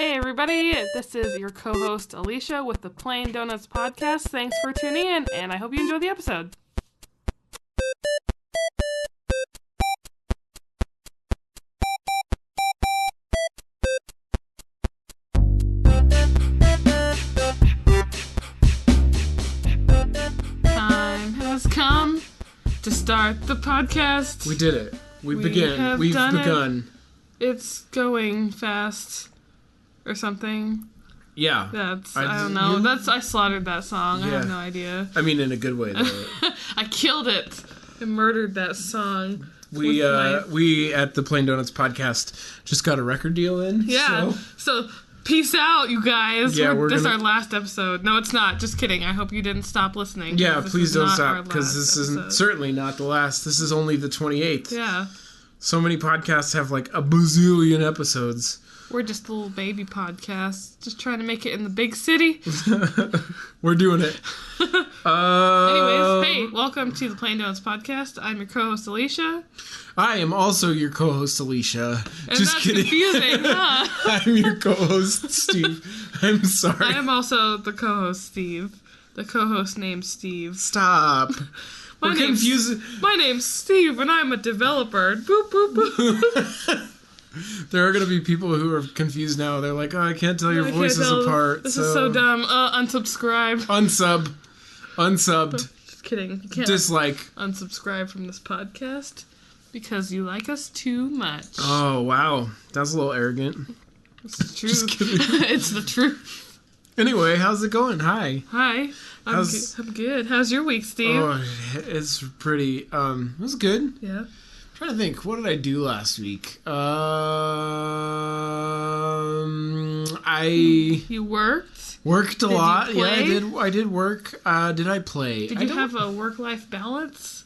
Hey everybody, this is your co-host Alicia with the Plain Donuts Podcast. Thanks for tuning in, and I hope you enjoy the episode. Time has come to start the podcast. We did it. We've begun. It's going fast. Or something. Yeah. I don't know. I slaughtered that song. Yeah. I have no idea. I mean, in a good way, though. I killed it. I murdered that song. We at the Plain Donuts Podcast just got a record deal in. Yeah. So peace out, you guys. Yeah, this is our last episode. No, it's not. Just kidding. I hope you didn't stop listening. Yeah, please don't stop, because this isn't certainly not the last. This is only the 28th. Yeah. So many podcasts have like a bazillion episodes. We're just a little baby podcast, just trying to make it in the big city. We're doing it. Anyways, hey, welcome to the Plain Donuts Podcast. I'm your co-host, Alicia. I am also your co-host, Alicia. And just that's kidding. Confusing, huh? I'm your co-host, Steve. I'm sorry. I am also the co-host, Steve. The co-host named Steve. Stop. My name's Steve, and I'm a developer. Boop, boop, boop. There are going to be people who are confused now. They're like, oh, I can't tell your voices apart. This is so dumb. Unsubscribe. Unsubbed. Just kidding. You can't dislike. Unsubscribe from this podcast because you like us too much. Oh, wow. That's a little arrogant. It's the truth. Just kidding. It's the truth. Anyway, how's it going? Hi. I'm good. How's your week, Steve? Oh, it's pretty, it was good. Yeah. Trying to think, what did I do last week? You worked a lot. You play? Yeah, I did work. Did I play? Did you have a work-life balance?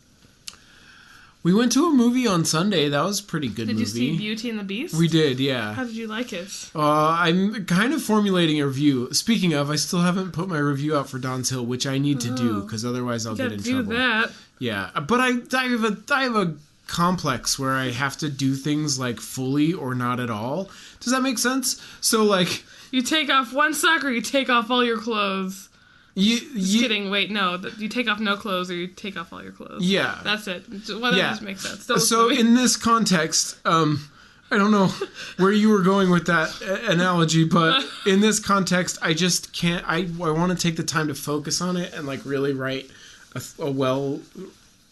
We went to a movie on Sunday. That was a pretty good movie. Did you see Beauty and the Beast? We did, yeah. How did you like it? I'm kind of formulating a review. Speaking of, I still haven't put my review out for Don's Hill, which I need to do, because otherwise I'll get in trouble. Do that. Yeah, but I have a complex where I have to do things like fully or not at all. Does that make sense? So like, you take off one sock or you take off all your clothes. Just kidding. Wait, no. You take off no clothes or you take off all your clothes. Yeah. That's it. Well, that just makes sense. So in this context, I don't know where you were going with that analogy, but in this context, I just can't. I want to take the time to focus on it and like really write a well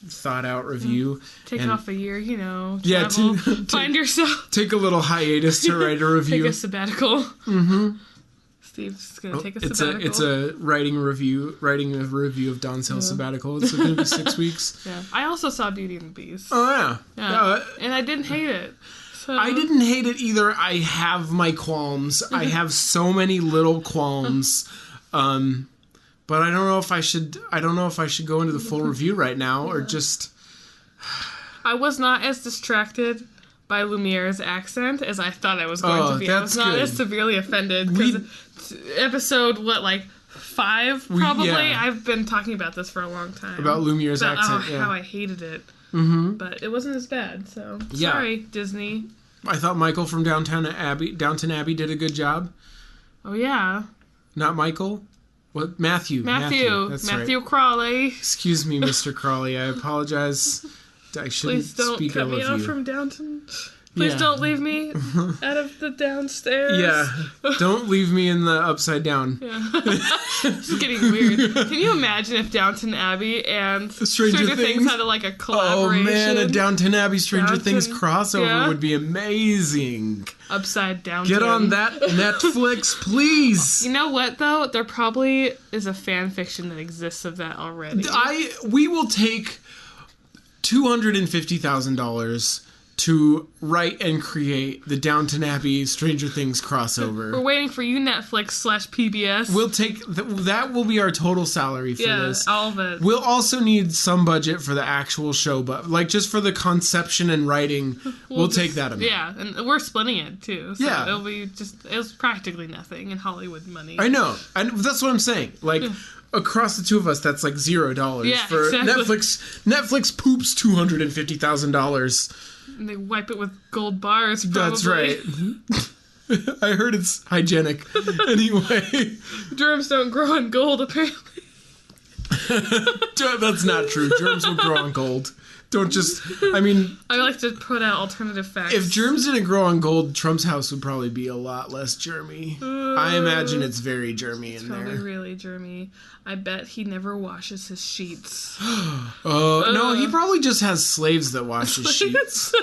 thought out review. Take off a year, travel, yeah, find yourself. Take a little hiatus to write a review. Take a sabbatical. Mm-hmm. Steve's gonna take a sabbatical. It's a writing a review of Don's Hill sabbatical. It's gonna be 6 weeks. Yeah. I also saw Beauty and the Beast. Oh yeah. And I didn't hate it. So. I didn't hate it either. I have my qualms. I have so many little qualms. But I don't know if I should go into the full review right now or just... I was not as distracted by Lumiere's accent as I thought I was going to be. I was not as severely offended because episode 5 probably. I've been talking about this for a long time. About Lumiere's accent, how I hated it. Mm-hmm. But it wasn't as bad, so sorry, Disney. I thought Michael from Downton Abbey did a good job. Oh yeah. Not Michael? What? Matthew. That's Matthew right. Crawley. Excuse me, Mr. Crawley. I apologize. I shouldn't speak ill of you. Please don't cut me off from Downton. Please don't leave me out of the downstairs. Yeah. Don't leave me in the upside down. Yeah. It's getting weird. Can you imagine if Downton Abbey and Stranger Things had a collaboration? Oh man, a Downton Abbey Stranger Things crossover would be amazing. Upside down. Get on that Netflix, please. You know what though? There probably is a fan fiction that exists of that already. We will take $250,000 to write and create the Downton Abbey Stranger Things crossover. We're waiting for you, Netflix/PBS. We'll take that will be our total salary for this. Yeah, all of it. We'll also need some budget for the actual show, but just for the conception and writing, we'll take that amount. Yeah, and we're splitting it too. So yeah, it's practically nothing in Hollywood money. I know, and that's what I'm saying. Across the two of us, that's $0. Yeah, for exactly. Netflix poops $250,000. And they wipe it with gold bars, probably. That's right. I heard it's hygienic. Anyway. Germs don't grow on gold, apparently. That's not true. Germs will grow on gold. Don't just... I mean... I like to put out alternative facts. If germs didn't grow on gold, Trump's house would probably be a lot less germy. I imagine it's very germy in there. It's probably really germy. I bet he never washes his sheets. No, he probably just has slaves that wash his sheets.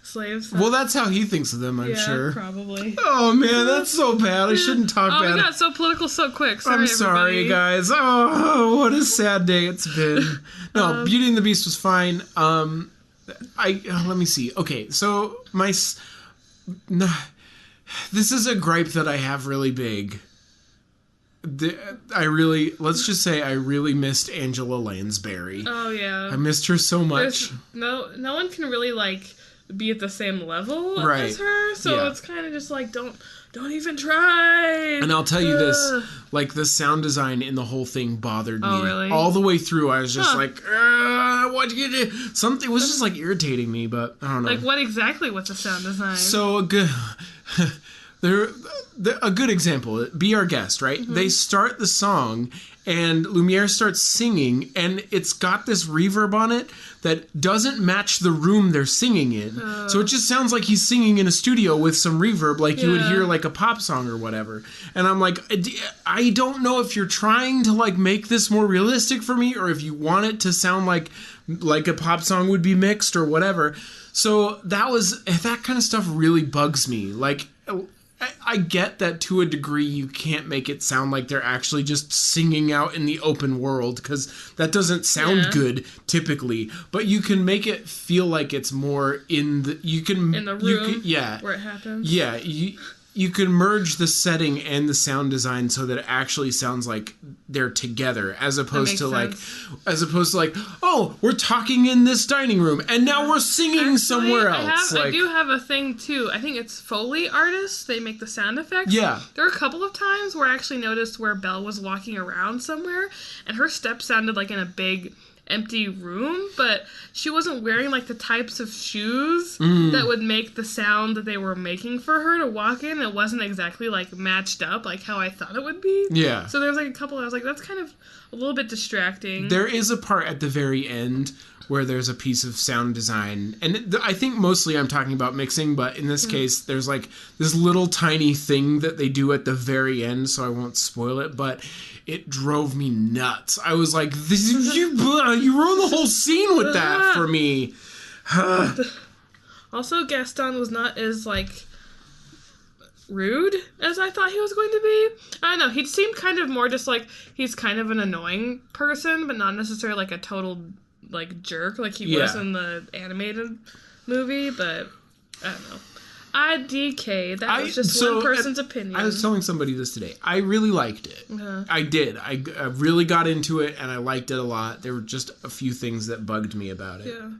Slaves? Well, that's how he thinks of them, I'm sure. Probably. Oh, man, that's so bad. I shouldn't talk bad. Oh, we got so political so quick. Sorry, I'm sorry, everybody. guys. Oh, what a sad day it's been. No, Beauty and the Beast was fine. Let me see. Okay, so this is a gripe that I have really big. Let's just say I really missed Angela Lansbury. Oh, yeah. I missed her so much. No one can really, be at the same level as her, so it's kind of just don't even try. And I'll tell you this, the sound design in the whole thing bothered me. Oh, really? All the way through, I was just what you do? Something was just irritating me, but I don't know. What exactly was the sound design? So a good example, Be Our Guest, right? Mm-hmm. They start the song and Lumiere starts singing and it's got this reverb on it that doesn't match the room they're singing in. So it just sounds like he's singing in a studio with some reverb you would hear a pop song or whatever. And I'm like, I don't know if you're trying to make this more realistic for me or if you want it to sound like a pop song would be mixed or whatever. So that kind of stuff really bugs me. I get that to a degree you can't make it sound like they're actually just singing out in the open world because that doesn't sound good typically, but you can make it feel like it's more in the room where it happens. Yeah, you can merge the setting and the sound design so that it actually sounds like they're together as opposed to oh, we're talking in this dining room and now we're singing somewhere else. I do have a thing too. I think it's Foley artists. They make the sound effects. Yeah. There are a couple of times where I actually noticed where Belle was walking around somewhere and her steps sounded like in a big empty room, but she wasn't wearing the types of shoes that would make the sound that they were making for her to walk in. It wasn't exactly matched up how I thought it would be. Yeah. So there was a couple I was that's kind of a little bit distracting. There is a part at the very end where there's a piece of sound design, and I think mostly I'm talking about mixing, but in this case there's this little tiny thing that they do at the very end, so I won't spoil it, but it drove me nuts. I was like, "This is you ruined the whole scene with that for me." Also, Gaston was not as rude as I thought he was going to be. I don't know. He seemed kind of more just he's kind of an annoying person, but not necessarily a total jerk he was in the animated movie. But I don't know. IDK. That was just one person's opinion. I was telling somebody this today. I really liked it. I did. I really got into it, and I liked it a lot. There were just a few things that bugged me about it. Yeah.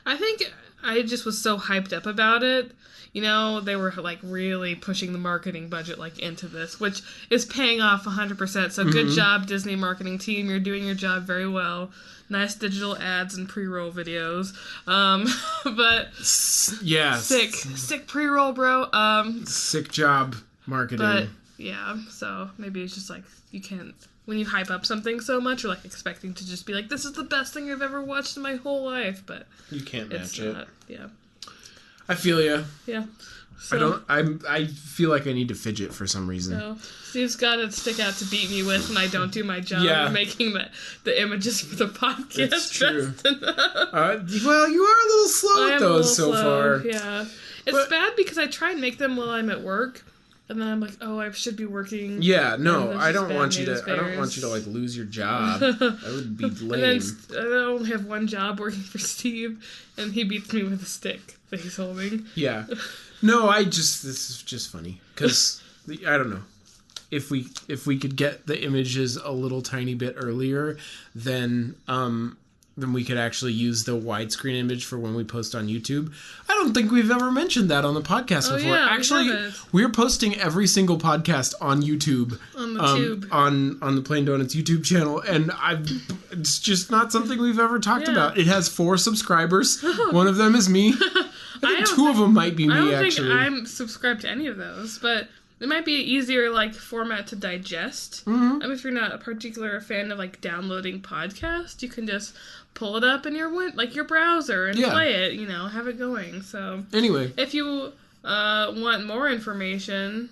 I think I just was so hyped up about it. They were really pushing the marketing budget into this, which is paying off 100%. So good job, Disney marketing team. You're doing your job very well. Nice digital ads and pre-roll videos. But yeah, sick pre-roll, bro. Sick job marketing. But yeah, so maybe it's just you can't, when you hype up something so much, you're expecting to just be this is the best thing I've ever watched in my whole life, but you can't match it. Yeah. I feel ya. Yeah. So, I feel like I need to fidget for some reason. So Steve's got to stick out to beat me with when I don't do my job of making the images for the podcast. It's true. Well, you are a little slow at those so far. Yeah. It's bad because I try and make them while I'm at work. And then I'm I should be working. Yeah, no, I don't want you to lose your job. That would be lame. And then I only have one job working for Steve, and he beats me with a stick that he's holding. Yeah. No, this is just funny because I don't know. If we could get the images a little tiny bit earlier, then we could actually use the widescreen image for when we post on YouTube. I don't think we've ever mentioned that on the podcast before. Yeah, actually, we're posting every single podcast on YouTube. On the tube. On the Plain Donuts YouTube channel, and it's just not something we've ever talked about. It has 4 subscribers. One of them is me. think two of them might be me, actually. I don't think I'm subscribed to any of those, but it might be an easier, like, format to digest. Mm-hmm. I mean, if you're not a particular fan of, like, downloading podcasts, you can just pull it up in your, like, your browser and play it, you know, have it going. So, anyway. If you want more information,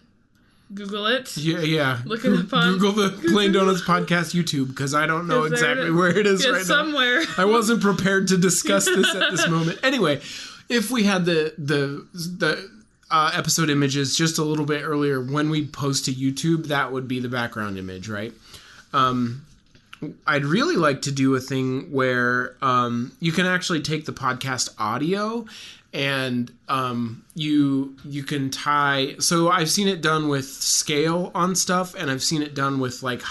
Google it. Yeah. Look it up on Google the Plain Donuts Podcast YouTube, because I don't know exactly where it is right somewhere. now. I wasn't prepared to discuss this at this moment. Anyway, if we had the episode images just a little bit earlier when we post to YouTube, that would be the background image, right? I'd really like to do a thing where you can actually take the podcast audio and you can tie. So I've seen it done with scale on stuff, and I've seen it done with like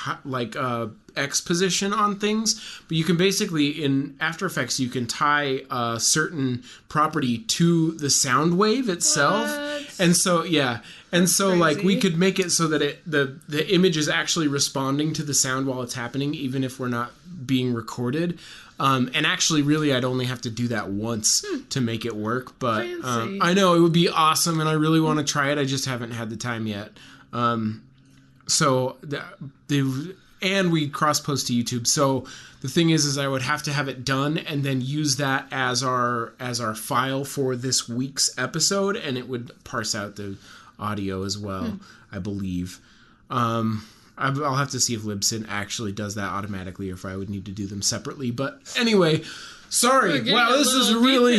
X position on things. But you can basically, in After Effects, you can tie a certain property to the sound wave itself. What? And so That's crazy. Like, we could make it so that the image is actually responding to the sound while it's happening, even if we're not being recorded. And actually, really, I'd only have to do that once to make it work. But I know it would be awesome, and I really want to try it. I just haven't had the time yet. And we cross-post to YouTube. So the thing is I would have to have it done and then use that as our file for this week's episode, and it would parse out the audio as well, I believe. I'll have to see if Libsyn actually does that automatically, or if I would need to do them separately. But anyway, sorry. Wow, this is really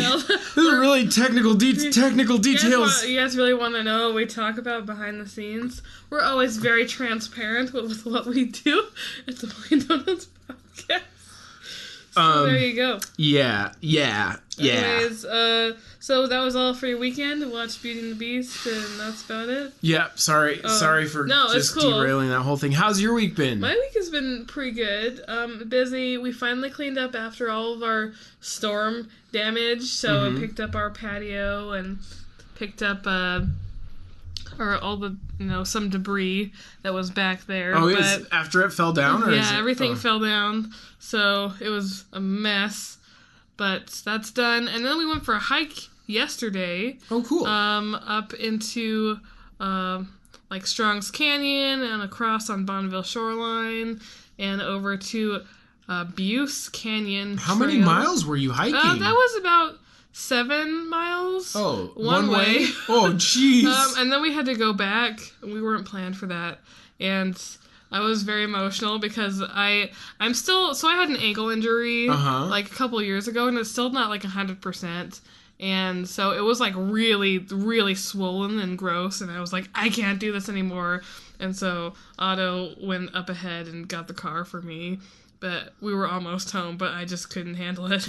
technical details. You guys really want to know what we talk about behind the scenes? We're always very transparent with what we do at the Plain Donuts podcast. So there you go. Yeah. Anyways, so that was all for your weekend. Watch Beauty and the Beast, and that's about it. Yeah, sorry for just derailing that whole thing. How's your week been? My week has been pretty good. Busy. We finally cleaned up after all of our storm damage, so we picked up our patio and picked up all the some debris that was back there. Oh, but after it fell down? Or everything fell down, so it was a mess. But that's done. And then we went for a hike yesterday. Oh, cool. Up into like Strong's Canyon and across on Bonneville Shoreline and over to Buse Canyon. How many miles were you hiking? That was about 7 miles. Oh, one way? Oh, jeez. And then we had to go back. We weren't planned for that. And I was very emotional because I'm still... So I had an ankle injury like a couple years ago, and it's still not like 100%. And so it was like really, really swollen and gross, and I was like, I can't do this anymore. And so Otto went up ahead and got the car for me. But we were almost home, but I just couldn't handle it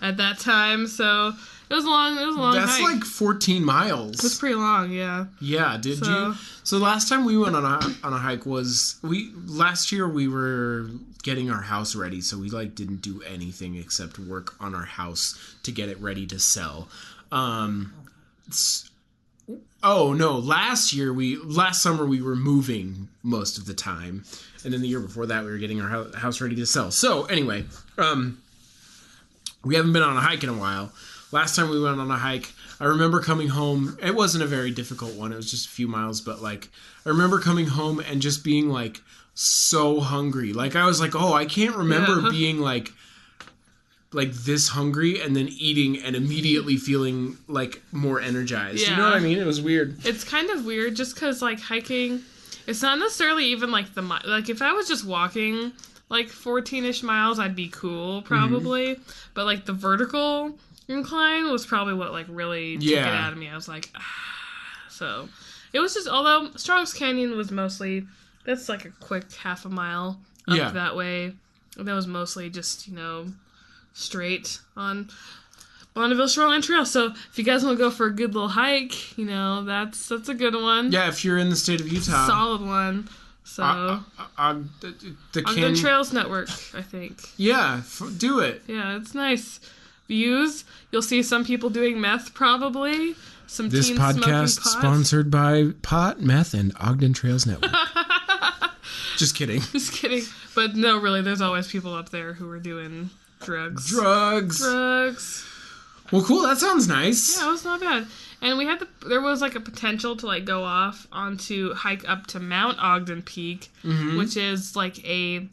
at that time. So it was a long That's hike. Like 14 miles. It was pretty long, yeah. Yeah, did you? So last time we went on a hike was last year we were getting our house ready, so we like didn't do anything except work on our house to get it ready to sell. Last summer we were moving most of the time. And then the year before that, we were getting our house ready to sell. So, anyway, we haven't been on a hike in a while. Last time we went on a hike, I remember coming home. It wasn't a very difficult one. It was just a few miles. But, like, I remember coming home and just being, like, so hungry. Like, I was like, oh, I can't remember being, like this hungry and then eating and immediately feeling, like, more energized. Yeah. You know what I mean? It was weird. It's kind of weird just because, like, hiking... It's not necessarily even, like, like, if I was just walking, like, 14-ish miles, I'd be cool, probably. Mm-hmm. But, like, the vertical incline was probably what, like, really took it out of me. I was like, So, it was just, although Strong's Canyon was mostly, that's, like, a quick half a mile up that way. And that was mostly just, straight on Bonneville Shoreline Trail. So if you guys want to go for a good little hike, that's a good one. Yeah, if you're in the state of Utah. Solid one. So the Ogden Trails Network, I think. Yeah, do it. Yeah, it's nice. Views. You'll see some people doing meth, probably. Some this teens podcast sponsored by Pot, Meth, and Ogden Trails Network. Just kidding. Just kidding. But no, really, there's always people up there who are doing drugs. Well, cool. That sounds nice. Yeah, it was not bad. And we had there was like a potential to like go off onto hike up to Mount Ogden Peak, which is like a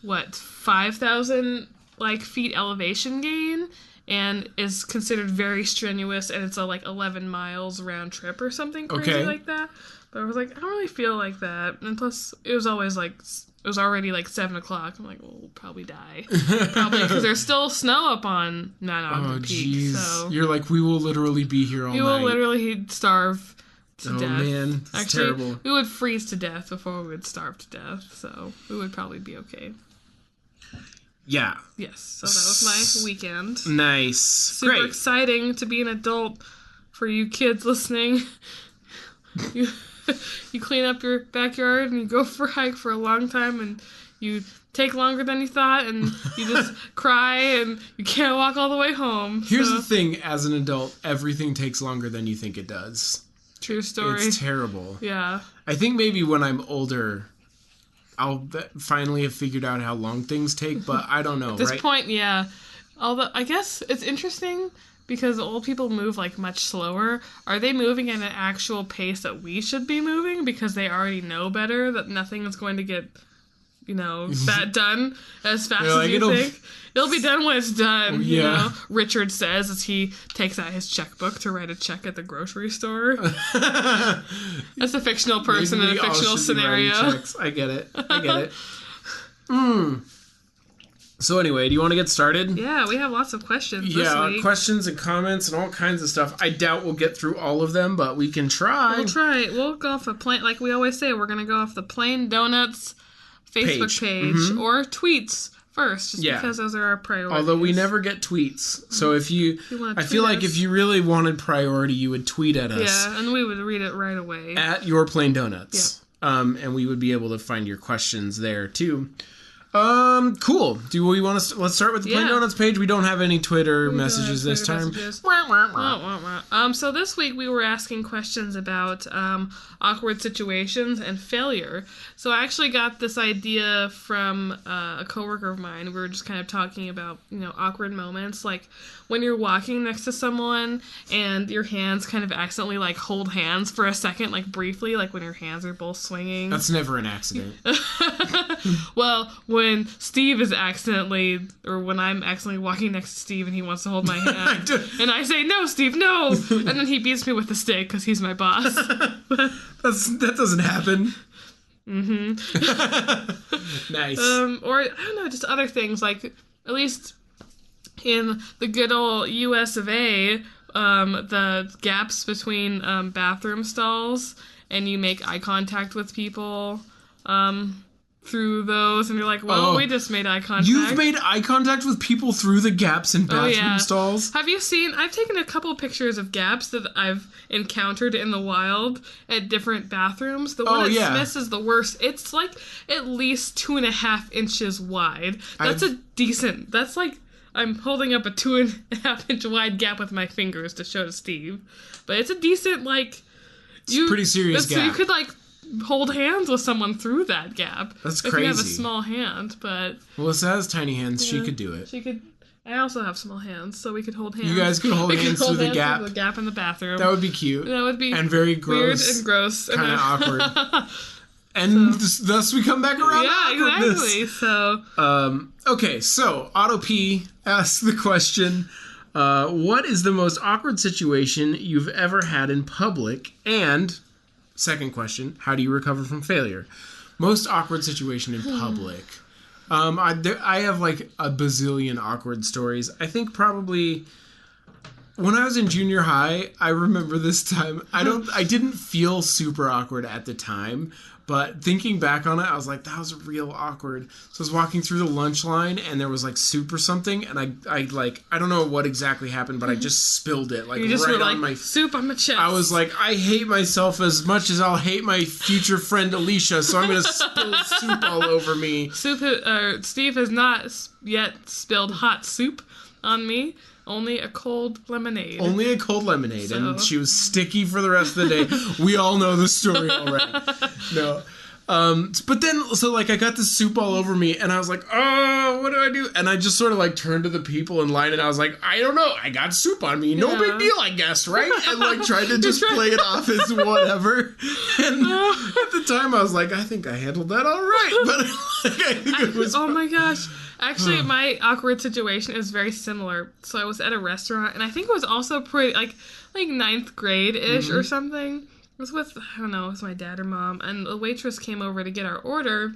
5,000 like feet elevation gain, and is considered very strenuous, and it's a like 11 miles round trip or something crazy like that. But I was like, I don't really feel like that, and plus it was already like 7 o'clock. I'm like, well, we'll probably die. Probably because there's still snow up on Mount Ogden Peak. Geez. So you're like, we will literally be here all night. We will literally starve to death. Oh, man. It's terrible. We would freeze to death before we would starve to death. So we would probably be okay. Yeah. Yes. So that was my weekend. Nice. Super exciting to be an adult for you kids listening. You clean up your backyard and you go for a hike for a long time and you take longer than you thought and you just cry and you can't walk all the way home. Here's the thing, as an adult, everything takes longer than you think it does. True story. It's terrible. Yeah. I think maybe when I'm older, I'll finally have figured out how long things take, but I don't know, At this point, yeah. Although, I guess it's interesting because old people move, like, much slower. Are they moving at an actual pace that we should be moving because they already know better that nothing is going to get, that done as fast as you think? It'll be done when it's done, you know? Richard says as he takes out his checkbook to write a check at the grocery store. That's a fictional person in a fictional scenario. I get it. So anyway, do you want to get started? Yeah, we have lots of questions this week. Questions and comments and all kinds of stuff. I doubt we'll get through all of them, but we can try. We'll try. We'll go off a plain, like we always say, we're going to go off the Plain Donuts Facebook page or tweets first, just because those are our priorities. Although we never get tweets. So if you I feel like if you really wanted priority, you would tweet at us. Yeah, and we would read it right away. At Your Plain Donuts. Yeah. And we would be able to find your questions there, too. Cool. Do we want to... Let's start with the Plain Donuts page. We don't have any Twitter messages this time. So this week we were asking questions about awkward situations and failure. So I actually got this idea from a coworker of mine. We were just kind of talking about, awkward moments. Like when you're walking next to someone and your hands kind of accidentally like hold hands for a second, like briefly, like when your hands are both swinging. That's never an accident. Well, when Steve is accidentally, or when I'm accidentally walking next to Steve and he wants to hold my hand, and I say, "No, Steve, no!" and then he beats me with the stick because he's my boss. That doesn't happen. Nice. Or, I don't know, just other things, like, at least in the good old US of A, the gaps between bathroom stalls, and you make eye contact with people, through those, and you're like, well, we just made eye contact. You've made eye contact with people through the gaps in bathroom stalls? Have you seen... I've taken a couple pictures of gaps that I've encountered in the wild at different bathrooms. The one at Smith's is the worst. It's like at least 2.5 inches wide. That's That's like... I'm holding up a 2.5 inch wide gap with my fingers to show to Steve. But it's a decent, like... It's a pretty serious gap. So you could, like... hold hands with someone through that gap. That's crazy. If you have a small hand, but... Melissa has tiny hands. She could do it. She could... I also have small hands, so we could hold hands. You guys could hold hands through the gap. Through the gap in the bathroom. That would be cute. That would be... And very gross. Weird and gross. Kind of awkward. And thus we come back around. Yeah, exactly. So... Okay, so Otto P asks the question... what is the most awkward situation you've ever had in public? And... second question, how do you recover from failure? Most awkward situation in public. I have like a bazillion awkward stories. I think probably when I was in junior high, I remember this time. I didn't feel super awkward at the time, but thinking back on it, I was like, that was real awkward. So I was walking through the lunch line and there was like soup or something, and I don't know what exactly happened, but I just spilled it like right on my soup on my chest. I was like, I hate myself as much as I'll hate my future friend Alicia, so I'm gonna spill soup all over me. Steve has not yet spilled hot soup on me. Only a cold lemonade. Only a cold lemonade. So. And she was sticky for the rest of the day. We all know the story already. No. But then, so like I got the soup all over me and I was like, oh, what do I do? And I just sort of like turned to the people in line and I was like, I don't know. I got soup on me. No big deal, I guess, right? And like tried to just play it off as whatever. And at the time I was like, I think I handled that all right. But like, I think it was... Oh my gosh. Actually, my awkward situation is very similar. So I was at a restaurant and I think it was also pretty like ninth grade-ish or something. It was with, I don't know, it was my dad or mom, and the waitress came over to get our order,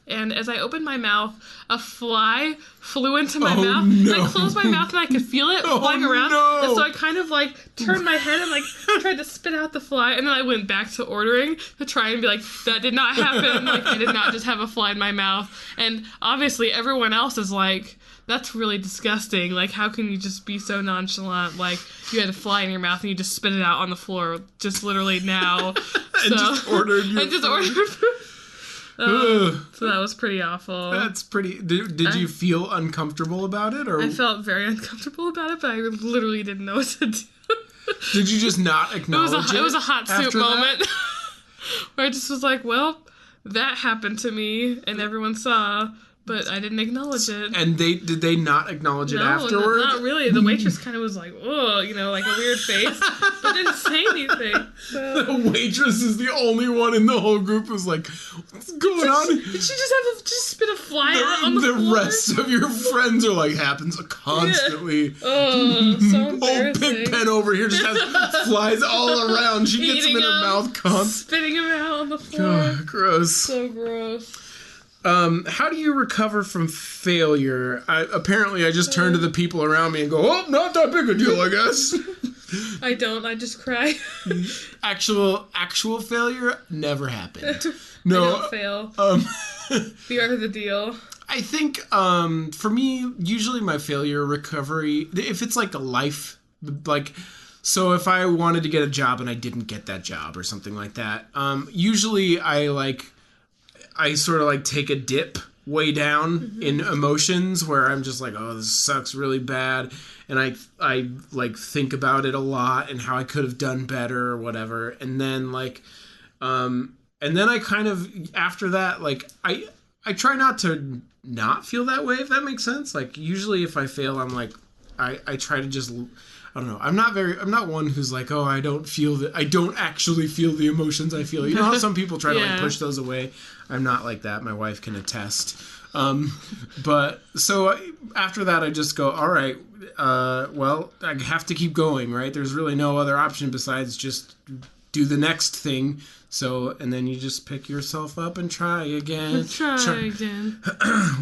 and as I opened my mouth, a fly flew into my mouth. No. I closed my mouth and I could feel it flying around, and so I kind of like turned my head and like tried to spit out the fly, and then I went back to ordering to try and be like, that did not happen, like I did not just have a fly in my mouth, and obviously everyone else is like, that's really disgusting. Like, how can you just be so nonchalant? Like, you had a fly in your mouth and you just spit it out on the floor, just literally now. And just ordered your food. So that was pretty awful. That's pretty... Did you feel uncomfortable about it? Or I felt very uncomfortable about it, but I literally didn't know what to do. Did you just not acknowledge it? It was a hot soup moment. Where I just was like, well, that happened to me, and everyone saw... But I didn't acknowledge it. And did they not acknowledge it afterwards? Not really. The waitress kind of was like, oh, you know, like a weird face. But didn't say anything. So. The waitress is the only one in the whole group who's like, what's going on? Did she just have to spit a fly out on the floor? The rest of your friends are like, happens constantly. Yeah. Oh, so embarrassing. Oh, Pig Pen over here just has flies all around. She gets them in her mouth constantly. Spitting them out on the floor. God, gross. So gross. How do you recover from failure? Apparently, I just turn to the people around me and go, oh, not that big a deal, I guess. I don't. I just cry. Actual failure never happened. No. I don't fail. The art of the deal. I think, for me, usually my failure recovery, if it's like a life, like... So if I wanted to get a job and I didn't get that job or something like that, usually I sort of like take a dip way down in emotions where I'm just like, oh, this sucks really bad. And I like think about it a lot and how I could have done better or whatever. And then like, and then I kind of, after that, like I try not to not feel that way, if that makes sense. Like usually if I fail, I'm like, I try to just, I don't know. I'm not one who's like, oh, I don't actually feel the emotions I feel. You know how some people try to like push those away? I'm not like that. My wife can attest. But so after that, I just go, all right, well, I have to keep going, right? There's really no other option besides just do the next thing. So, and then you just pick yourself up and try again. Try again.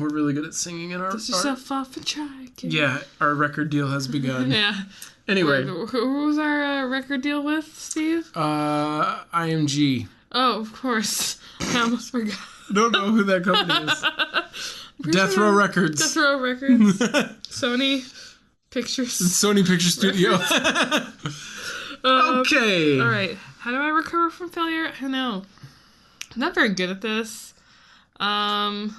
We're really good at singing in our... Dust yourself off and try again. Yeah, our record deal has begun. Yeah. Anyway. Who was our record deal with, Steve? IMG. Oh, of course. I almost forgot. I don't know who that company is. Death Row Records. Death Row Records. Sony Pictures. Sony Picture Studio. Okay. All right. How do I recover from failure? I don't know. I'm not very good at this. I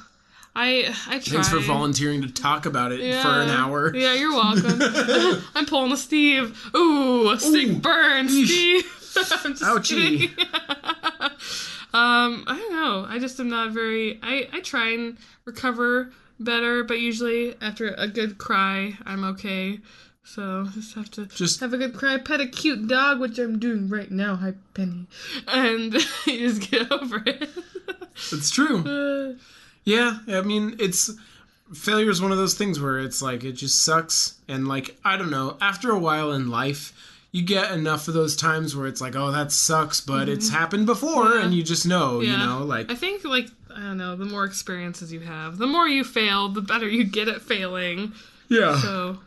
try. Thanks for volunteering to talk about it for an hour. Yeah, you're welcome. I'm pulling a Steve. Ooh, sick burn, Steve. I'm just ouchie. Kidding. I don't know. I just am not very... I try and recover better, but usually after a good cry, I'm okay. So just have to have a good cry, pet a cute dog, which I'm doing right now. Hi, Penny. And you just get over it. It's true. Yeah, I mean, failure is one of those things where it's like, it just sucks. And like, I don't know, after a while in life, you get enough of those times where it's like, oh, that sucks, but it's happened before, and you just know, you know, like... I think, like, I don't know, the more experiences you have, the more you fail, the better you get at failing. Yeah. So,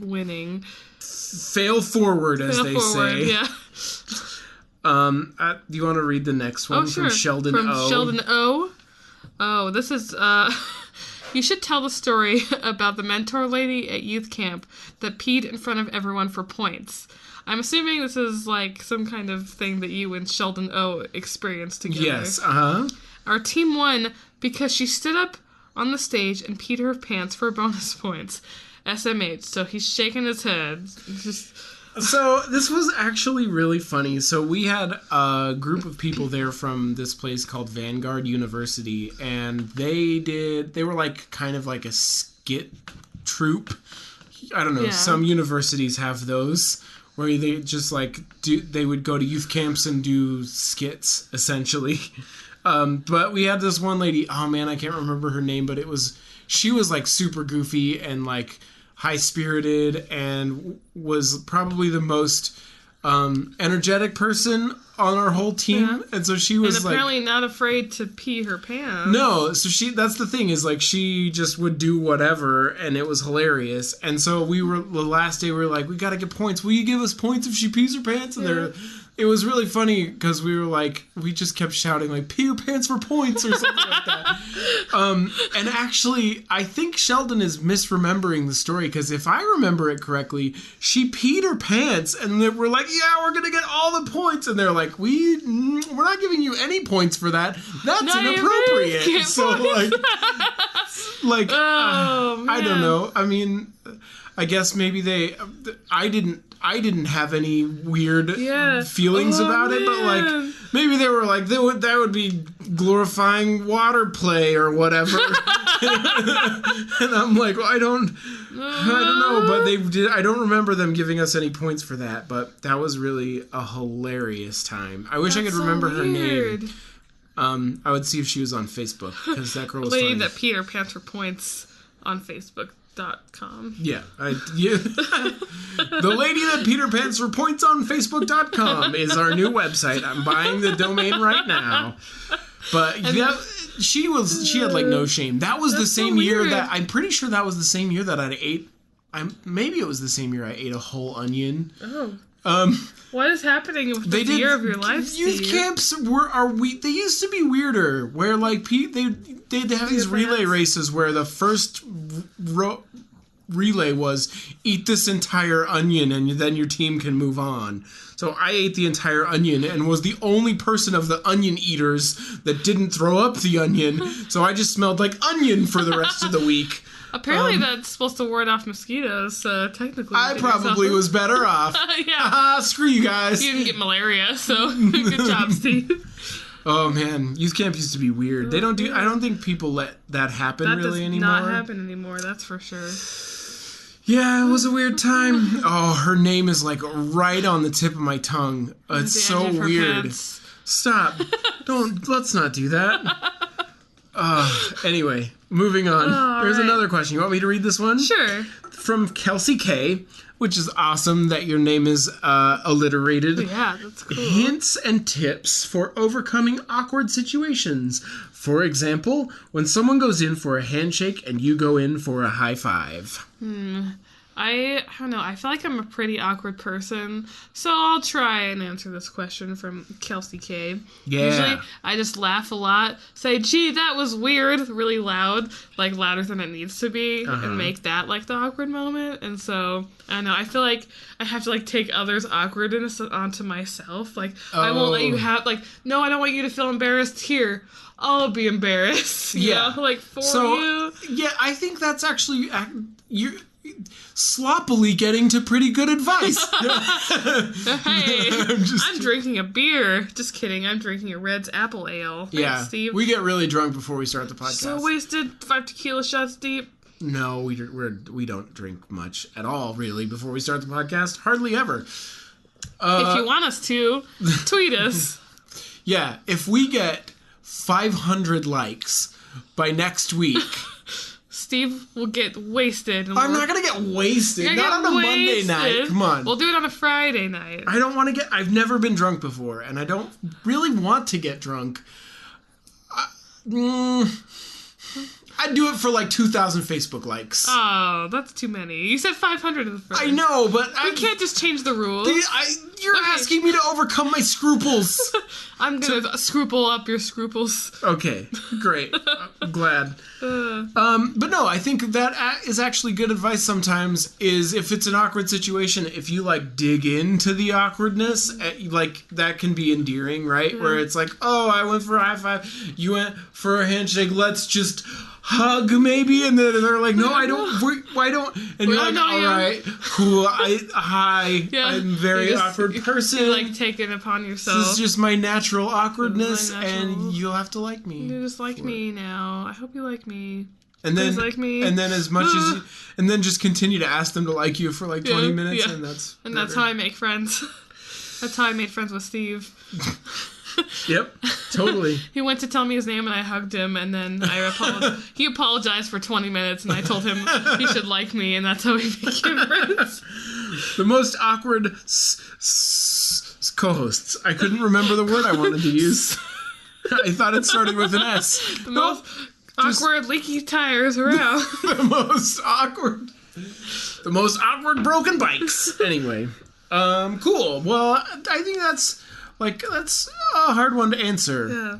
#winning. Fail forward, as they say. Yeah. Do you want to read the next one from Sheldon O? From Sheldon O. Oh, this is, you should tell the story about the mentor lady at youth camp that peed in front of everyone for points. I'm assuming this is like some kind of thing that you and Sheldon O experienced together. Yes, Our team won because she stood up on the stage and peed her pants for bonus points. SMH, so he's shaking his head. Just So this was actually really funny. So we had a group of people there from this place called Vanguard University, and they were like kind of like a skit troupe. I don't know. Yeah. Some universities have those where they just like they would go to youth camps and do skits essentially. But we had this one lady. Oh man, I can't remember her name, but she was like super goofy and like high-spirited and was probably the most energetic person on our whole team. Yeah. And so she was apparently not afraid to pee her pants. No, so that's the thing is like she just would do whatever and it was hilarious. And so the last day we were like, we got to get points. Will you give us points if she pees her pants? And it was really funny because we were like, we just kept shouting like, pee your pants for points or something like that. And actually, I think Sheldon is misremembering the story because if I remember it correctly, she peed her pants and we're like, yeah, we're going to get all the points. And they're like, we're not giving you any points for that. That's inappropriate. So I don't know. I mean, I guess maybe I didn't have any weird feelings about it, but like maybe they were like that would be glorifying water play or whatever. And I'm like, well, I don't know, but they did. I don't remember them giving us any points for that, but that was really a hilarious time. I wish I could remember her name. I would see if she was on Facebook because that girl was lady that peed her pants for points on Facebook.com. Yeah. The lady that Peter Pants for points on Facebook.com is our new website. I'm buying the domain right now. But she had like no shame. That was the same year that I'm pretty sure that was the same year that maybe it was the same year I ate a whole onion. Oh. What is happening with the year of your life, Steve? Youth camps they used to be weirder, where like they'd have these relay races where the first relay was eat this entire onion and then your team can move on. So I ate the entire onion and was the only person of the onion eaters that didn't throw up the onion. So I just smelled like onion for the rest of the week. Apparently that's supposed to ward off mosquitoes, so technically... I probably was better off. Yeah. Screw you guys. You didn't get malaria, so good job, Steve. Oh, man. Youth camp used to be weird. I don't think people let that happen really anymore. That does not happen anymore, that's for sure. Yeah, it was a weird time. Oh, her name is like right on the tip of my tongue. It's so weird. Pants. Stop. Let's not do that. Anyway, moving on. There's another question. You want me to read this one? Sure. From Kelsey K, which is awesome that your name is alliterated. Yeah, that's cool. Hints and tips for overcoming awkward situations. For example, when someone goes in for a handshake and you go in for a high five. I don't know. I feel like I'm a pretty awkward person, so I'll try and answer this question from Kelsey K. Yeah. Usually, I just laugh a lot, say, gee, that was weird, really loud, like louder than it needs to be, and make that like the awkward moment. And so, I don't know, I feel like I have to like take others' awkwardness onto myself. Like, I won't let you have, like, no, I don't want you to feel embarrassed here. I'll be embarrassed. You know? Like, for you. Yeah, I think that's actually... You're sloppily getting to pretty good advice. Hey, I'm drinking a beer. Just kidding. I'm drinking a Red's Apple Ale. Thanks, Steve. We get really drunk before we start the podcast. So wasted. 5 tequila shots deep. No, we don't drink much at all, really, before we start the podcast. Hardly ever. If you want us to, tweet us. Yeah, if we get 500 likes by next week... Steve will get wasted. I'm not going to get wasted. Not on a Monday night. Come on. We'll do it on a Friday night. I don't want to get... I've never been drunk before, and I don't really want to get drunk. I'd do it for like 2,000 Facebook likes. Oh, that's too many. You said 500 at the first. I know, but... We can't just change the rules. You're asking me to overcome my scruples. I'm going to scruple up your scruples. Okay, great. I'm glad. But no, I think that is actually good advice sometimes, is if it's an awkward situation, if you like dig into the awkwardness, like that can be endearing, right? Where it's like, oh, I went for a high five, you went for a handshake, let's just hug maybe, and then they're like, no, I don't. Why don't? And you're like, all right, cool. Hi, I'm a very awkward person. You like take it upon yourself. This is just my natural awkwardness, and you'll have to like me. You just like me now. I hope you like me. And then, like me. And then as much as, and then just continue to ask them to like you for like 20 minutes, and that's how I make friends. That's how I made friends with Steve. Yep, totally. He went to tell me his name, and I hugged him, and then he apologized for 20 minutes, and I told him he should like me, and that's how we became friends. The most awkward co-hosts. I couldn't remember the word I wanted to use. I thought it started with an S. The most awkward leaky tires around. The most awkward broken bikes. Anyway, cool. Well, I think that's a hard one to answer. Yeah.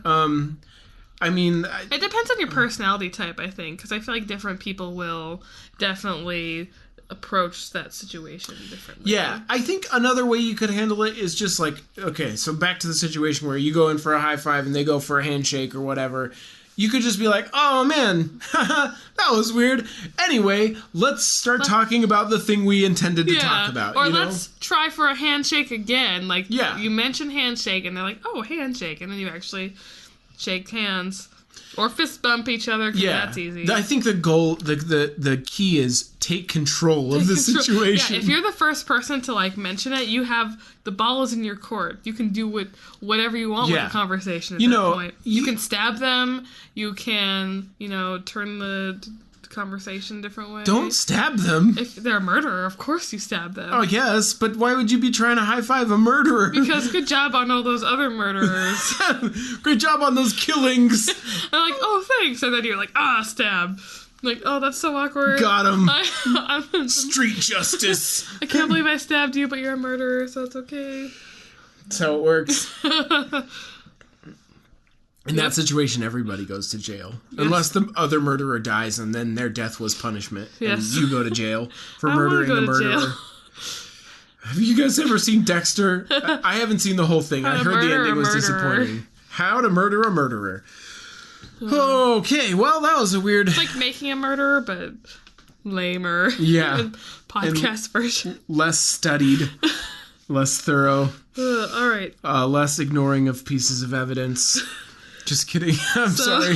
I mean, it depends on your personality type, I think, because I feel like different people will definitely approach that situation differently. Yeah, I think another way you could handle it is just like, okay, so back to the situation where you go in for a high five and they go for a handshake or whatever. You could just be like, oh man, that was weird. Anyway, let's start talking about the thing we intended to talk about. Or let's try for a handshake again. Like, you mention handshake, and they're like, oh, handshake. And then you actually shake hands. Or fist bump each other, because that's easy. I think the goal, the key is take control of the situation. Yeah, if you're the first person to, like, mention it, you have, the ball is in your court. You can do whatever you want with the conversation at that point. You can stab them. You can, turn the conversation a different way. Don't stab them. If they're a murderer, of course you stab them. Oh, yes, but why would you be trying to high-five a murderer? Because good job on all those other murderers. Great job on those killings. I'm like, oh, thanks. And then you're like, stab. Like, oh, that's so awkward. Got him. Street justice. I can't believe I stabbed you, but you're a murderer, so it's okay. That's how it works. In that situation, everybody goes to jail. Yes. Unless the other murderer dies, and then their death was punishment. Yes. And you go to jail for murdering the murderer. Jail. Have you guys ever seen Dexter? I haven't seen the whole thing. I heard the ending was disappointing. How to Murder a Murderer. Okay, well, that was a weird... It's like Making a Murderer, but lamer. Yeah. Podcast version. Less studied. Less thorough. All right. Less ignoring of pieces of evidence. Just kidding. I'm sorry.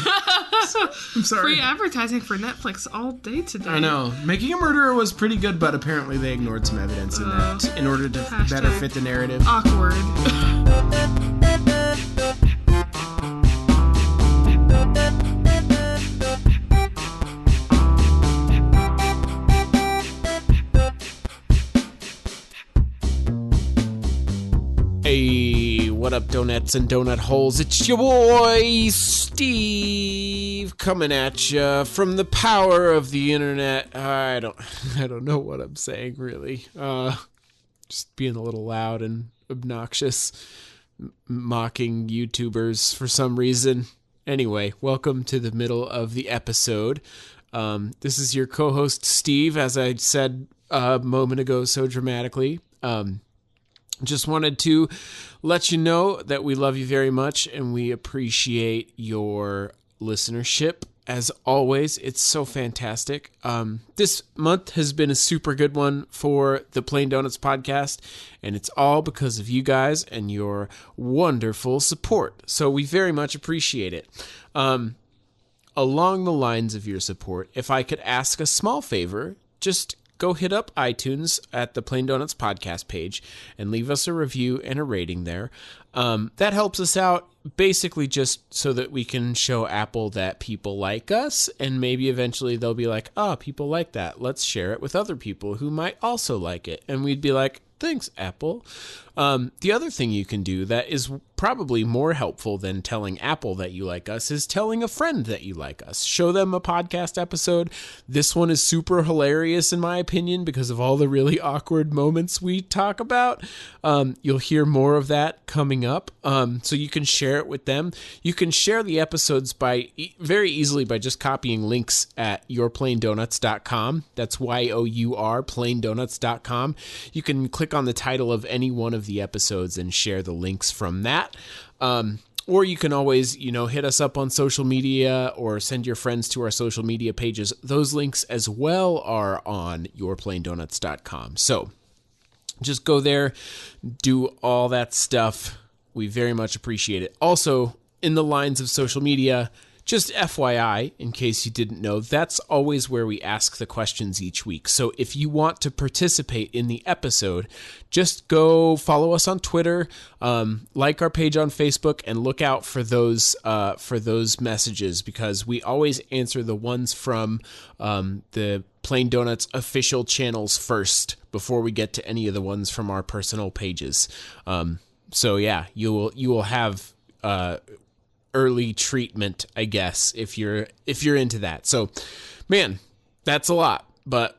I'm sorry. Free advertising for Netflix all day today. I know. Making a Murderer was pretty good, but apparently they ignored some evidence in that in order to better fit the narrative. Awkward. Hey, what up, donuts and donut holes? It's your boy, Steve, coming at you from the power of the internet. I don't know what I'm saying, really. Just being a little loud and obnoxious, mocking YouTubers for some reason. Anyway, welcome to the middle of the episode. This is your co-host, Steve, as I said a moment ago so dramatically. Just wanted to let you know that we love you very much and we appreciate your listenership. As always, it's so fantastic. This month has been a super good one for the Plain Donuts podcast, and it's all because of you guys and your wonderful support. So we very much appreciate it. Along the lines of your support, if I could ask a small favor, just go hit up iTunes at the Plain Donuts podcast page and leave us a review and a rating there. That helps us out basically just so that we can show Apple that people like us, and maybe eventually they'll be like, people like that. Let's share it with other people who might also like it. And we'd be like, thanks, Apple. The other thing you can do that is probably more helpful than telling Apple that you like us is telling a friend that you like us. Show them a podcast episode. This one is super hilarious in my opinion because of all the really awkward moments we talk about. You'll hear more of that coming up. So you can share it with them. You can share the episodes very easily by just copying links at yourplaindonuts.com. That's YOUR plaindonuts.com. You can click on the title of any one of the episodes and share the links from that. Or you can always, hit us up on social media or send your friends to our social media pages. Those links as well are on yourplaindonuts.com. So just go there, do all that stuff. We very much appreciate it. Also, in the lines of social media, just FYI, in case you didn't know, that's always where we ask the questions each week. So if you want to participate in the episode, just go follow us on Twitter, like our page on Facebook, and look out for those messages, because we always answer the ones from the Plain Donuts official channels first before we get to any of the ones from our personal pages. So yeah, you will have early treatment, I guess, if you're into that. So, man, that's a lot, but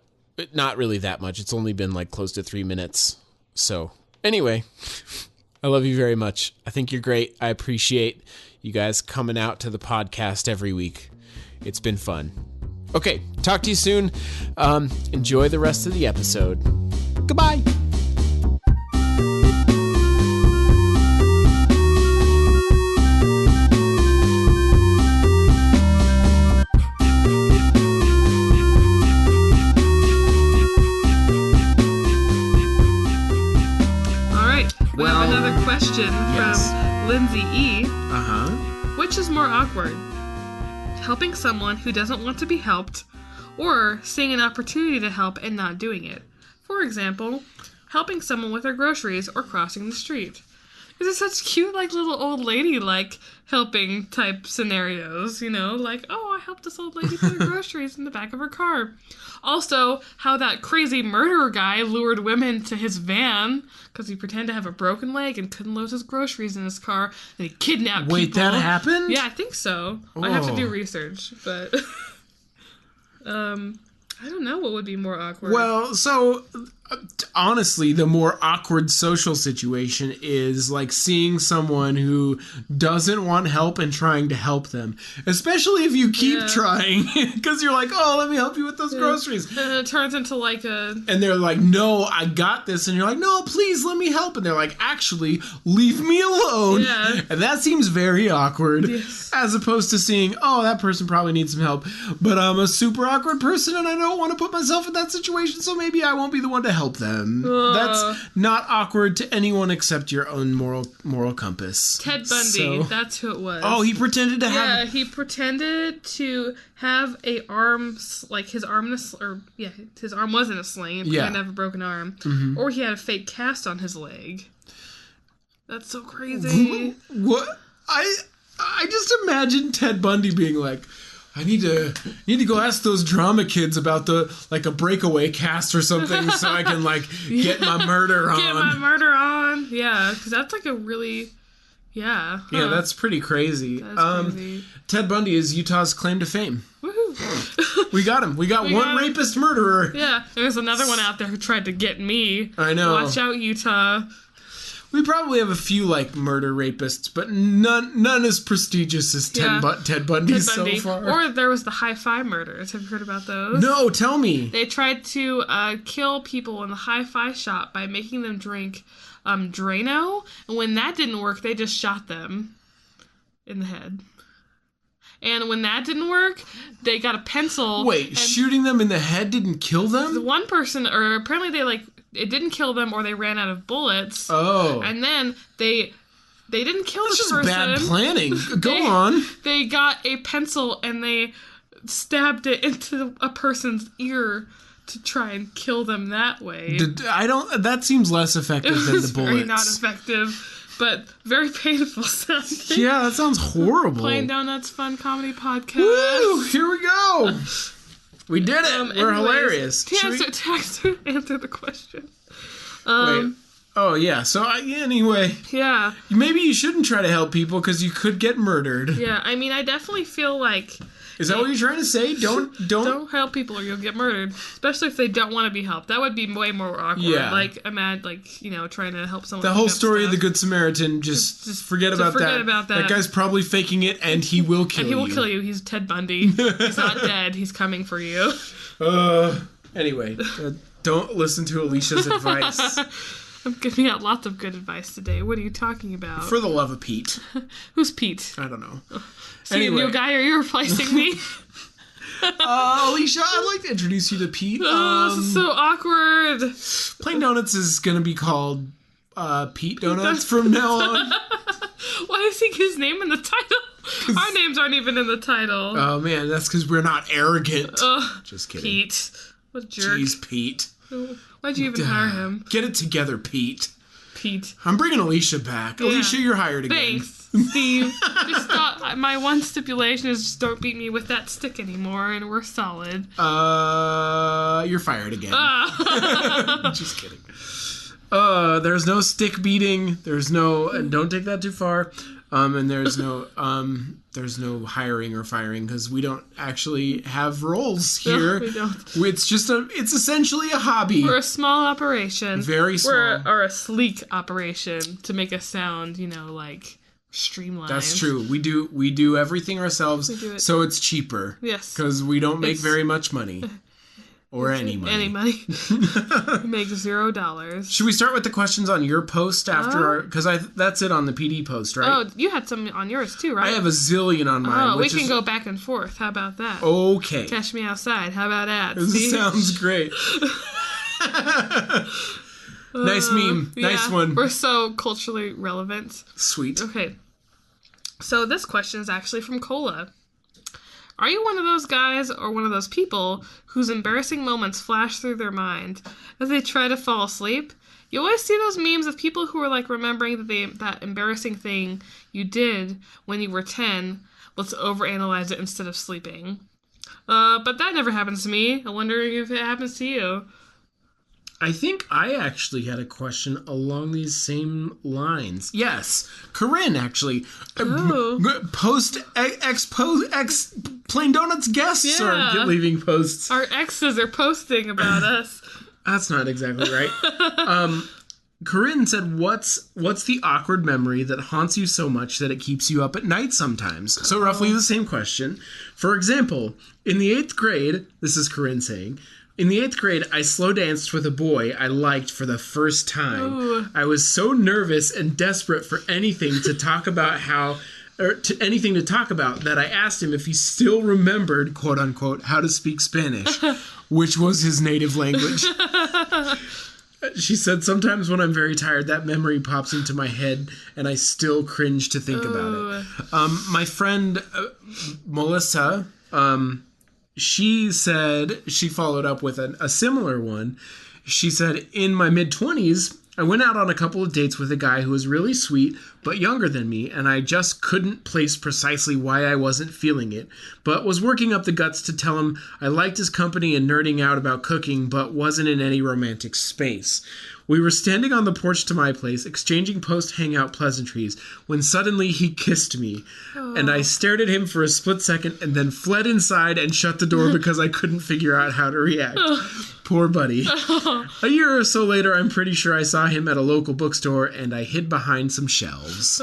not really that much. It's only been like close to 3 minutes. So, anyway, I love you very much. I think you're great. I appreciate you guys coming out to the podcast every week. It's been fun. Okay, talk to you soon. Enjoy the rest of the episode. Goodbye. Question from Lindsay E. Which is more awkward? Helping someone who doesn't want to be helped, or seeing an opportunity to help and not doing it? For example, helping someone with their groceries or crossing the street. These are such cute, little old lady, helping type scenarios, like, oh, I helped this old lady put her groceries in the back of her car. Also, how that crazy murderer guy lured women to his van because he pretended to have a broken leg and couldn't load his groceries in his car, and he kidnapped people. Wait, that happened? Yeah, I think so. Whoa. I have to do research, but I don't know what would be more awkward. Well, so honestly, the more awkward social situation is seeing someone who doesn't want help and trying to help them. Especially if you keep trying, because you're like, oh, let me help you with those groceries. And it turns into And they're like, no, I got this. And you're like, no, please let me help. And they're like, actually, leave me alone. Yeah. And that seems very awkward. Yes. As opposed to seeing, oh, that person probably needs some help. But I'm a super awkward person and I don't want to put myself in that situation, so maybe I won't be the one to help them. That's not awkward to anyone except your own moral compass. Ted Bundy, that's who it was. Oh, he pretended to have... Yeah, he pretended to have a arm, his arm his arm was in a sling, and pretended to have a broken arm. Mm-hmm. Or he had a fake cast on his leg. That's so crazy. What? I just imagine Ted Bundy being like, I need to go ask those drama kids about a breakaway cast or something so I can get my murder on. Get my murder on. Yeah, because that's a really, Yeah, that's pretty crazy. That's crazy. Ted Bundy is Utah's claim to fame. Woohoo. We got him. We got one rapist murderer. Yeah, there's another one out there who tried to get me. I know. Watch out, Utah. We probably have a few murder rapists, but none as prestigious as Ted Bundy so far. Or there was the Hi-Fi murders. Have you heard about those? No, tell me. They tried to kill people in the Hi-Fi shop by making them drink Drano, and when that didn't work, they just shot them in the head. And when that didn't work, they got a pencil. Wait, shooting them in the head didn't kill them? The one person, or apparently it didn't kill them, or they ran out of bullets. Oh. And then they didn't kill this person. That's just bad planning. Go on. They got a pencil and they stabbed it into a person's ear to try and kill them that way. That seems less effective than the bullets. Very not effective, but very painful sounding. Yeah, that sounds horrible. Plain Donuts Fun Comedy Podcast. Woo! Here we go. We did it. We're hilarious. To answer the question. Wait. Oh, yeah. So, anyway. Yeah. Maybe you shouldn't try to help people because you could get murdered. Yeah, I mean, I definitely feel like... Is that what you're trying to say? Don't help people or you'll get murdered. Especially if they don't want to be helped. That would be way more awkward. Yeah. Trying to help someone. The whole story of the Good Samaritan, just forget about that. Forget about that. That guy's probably faking it and he will kill you. And he will kill you. He's Ted Bundy. He's not dead. He's coming for you. Anyway, don't listen to Alicia's advice. I'm giving out lots of good advice today. What are you talking about? For the love of Pete. Who's Pete? I don't know. Is he a new guy, or are you replacing me? Alicia, I'd like to introduce you to Pete. This is so awkward. Plain Donuts is going to be called Pete Donuts from now on. Why is he his name in the title? Our names aren't even in the title. Oh, man, that's because we're not arrogant. Just kidding. Pete. What a jerk. Jeez, Pete. Why'd you even hire him? Get it together, Pete. Pete. I'm bringing Alicia back. Yeah. Alicia, you're hired again. Thanks, Steve. Just thought my one stipulation is just don't beat me with that stick anymore, and we're solid. You're fired again. Just kidding. There's no stick beating. There's no, and don't take that too far. And there's no hiring or firing because we don't actually have roles here. No, we don't. It's essentially a hobby. We're a small operation. Very small. Or a sleek operation to make us sound, like streamlined. That's true. We do everything ourselves, so it's cheaper. Yes. Because we don't make very much money. Or any money. Any money. We make $0. Should we start with the questions on your post after our... Because that's it on the PD post, right? Oh, you had some on yours too, right? I have a zillion on mine. Oh, we can go back and forth. How about that? Okay. Catch me outside. How about that? This sounds great. Nice meme. Nice one. We're so culturally relevant. Sweet. Okay. So this question is actually from Cola. Are you one of those guys or one of those people whose embarrassing moments flash through their mind as they try to fall asleep? You always see those memes of people who are remembering that embarrassing thing you did when you were 10. Let's overanalyze it instead of sleeping. But that never happens to me. I'm wondering if it happens to you. I think I actually had a question along these same lines. Yes, Corinne actually. Post Plain Donuts guests are leaving posts. Our exes are posting about us. That's not exactly right. Corinne said, "What's the awkward memory that haunts you so much that it keeps you up at night sometimes?" So roughly the same question. For example, in the 8th grade, this is Corinne saying. In the 8th grade, I slow danced with a boy I liked for the first time. Ooh. I was so nervous and desperate for anything to talk about that I asked him if he still remembered, quote unquote, how to speak Spanish, which was his native language. She said, sometimes when I'm very tired, that memory pops into my head and I still cringe to think about it. My friend Melissa, she said, she followed up with a similar one. She said, in my mid-20s, I went out on a couple of dates with a guy who was really sweet, but younger than me, and I just couldn't place precisely why I wasn't feeling it, but was working up the guts to tell him I liked his company and nerding out about cooking, but wasn't in any romantic space. We were standing on the porch to my place, exchanging post-hangout pleasantries, when suddenly he kissed me. Aww. And I stared at him for a split second and then fled inside and shut the door because I couldn't figure out how to react. Poor buddy. A year or so later, I'm pretty sure I saw him at a local bookstore and I hid behind some shelves.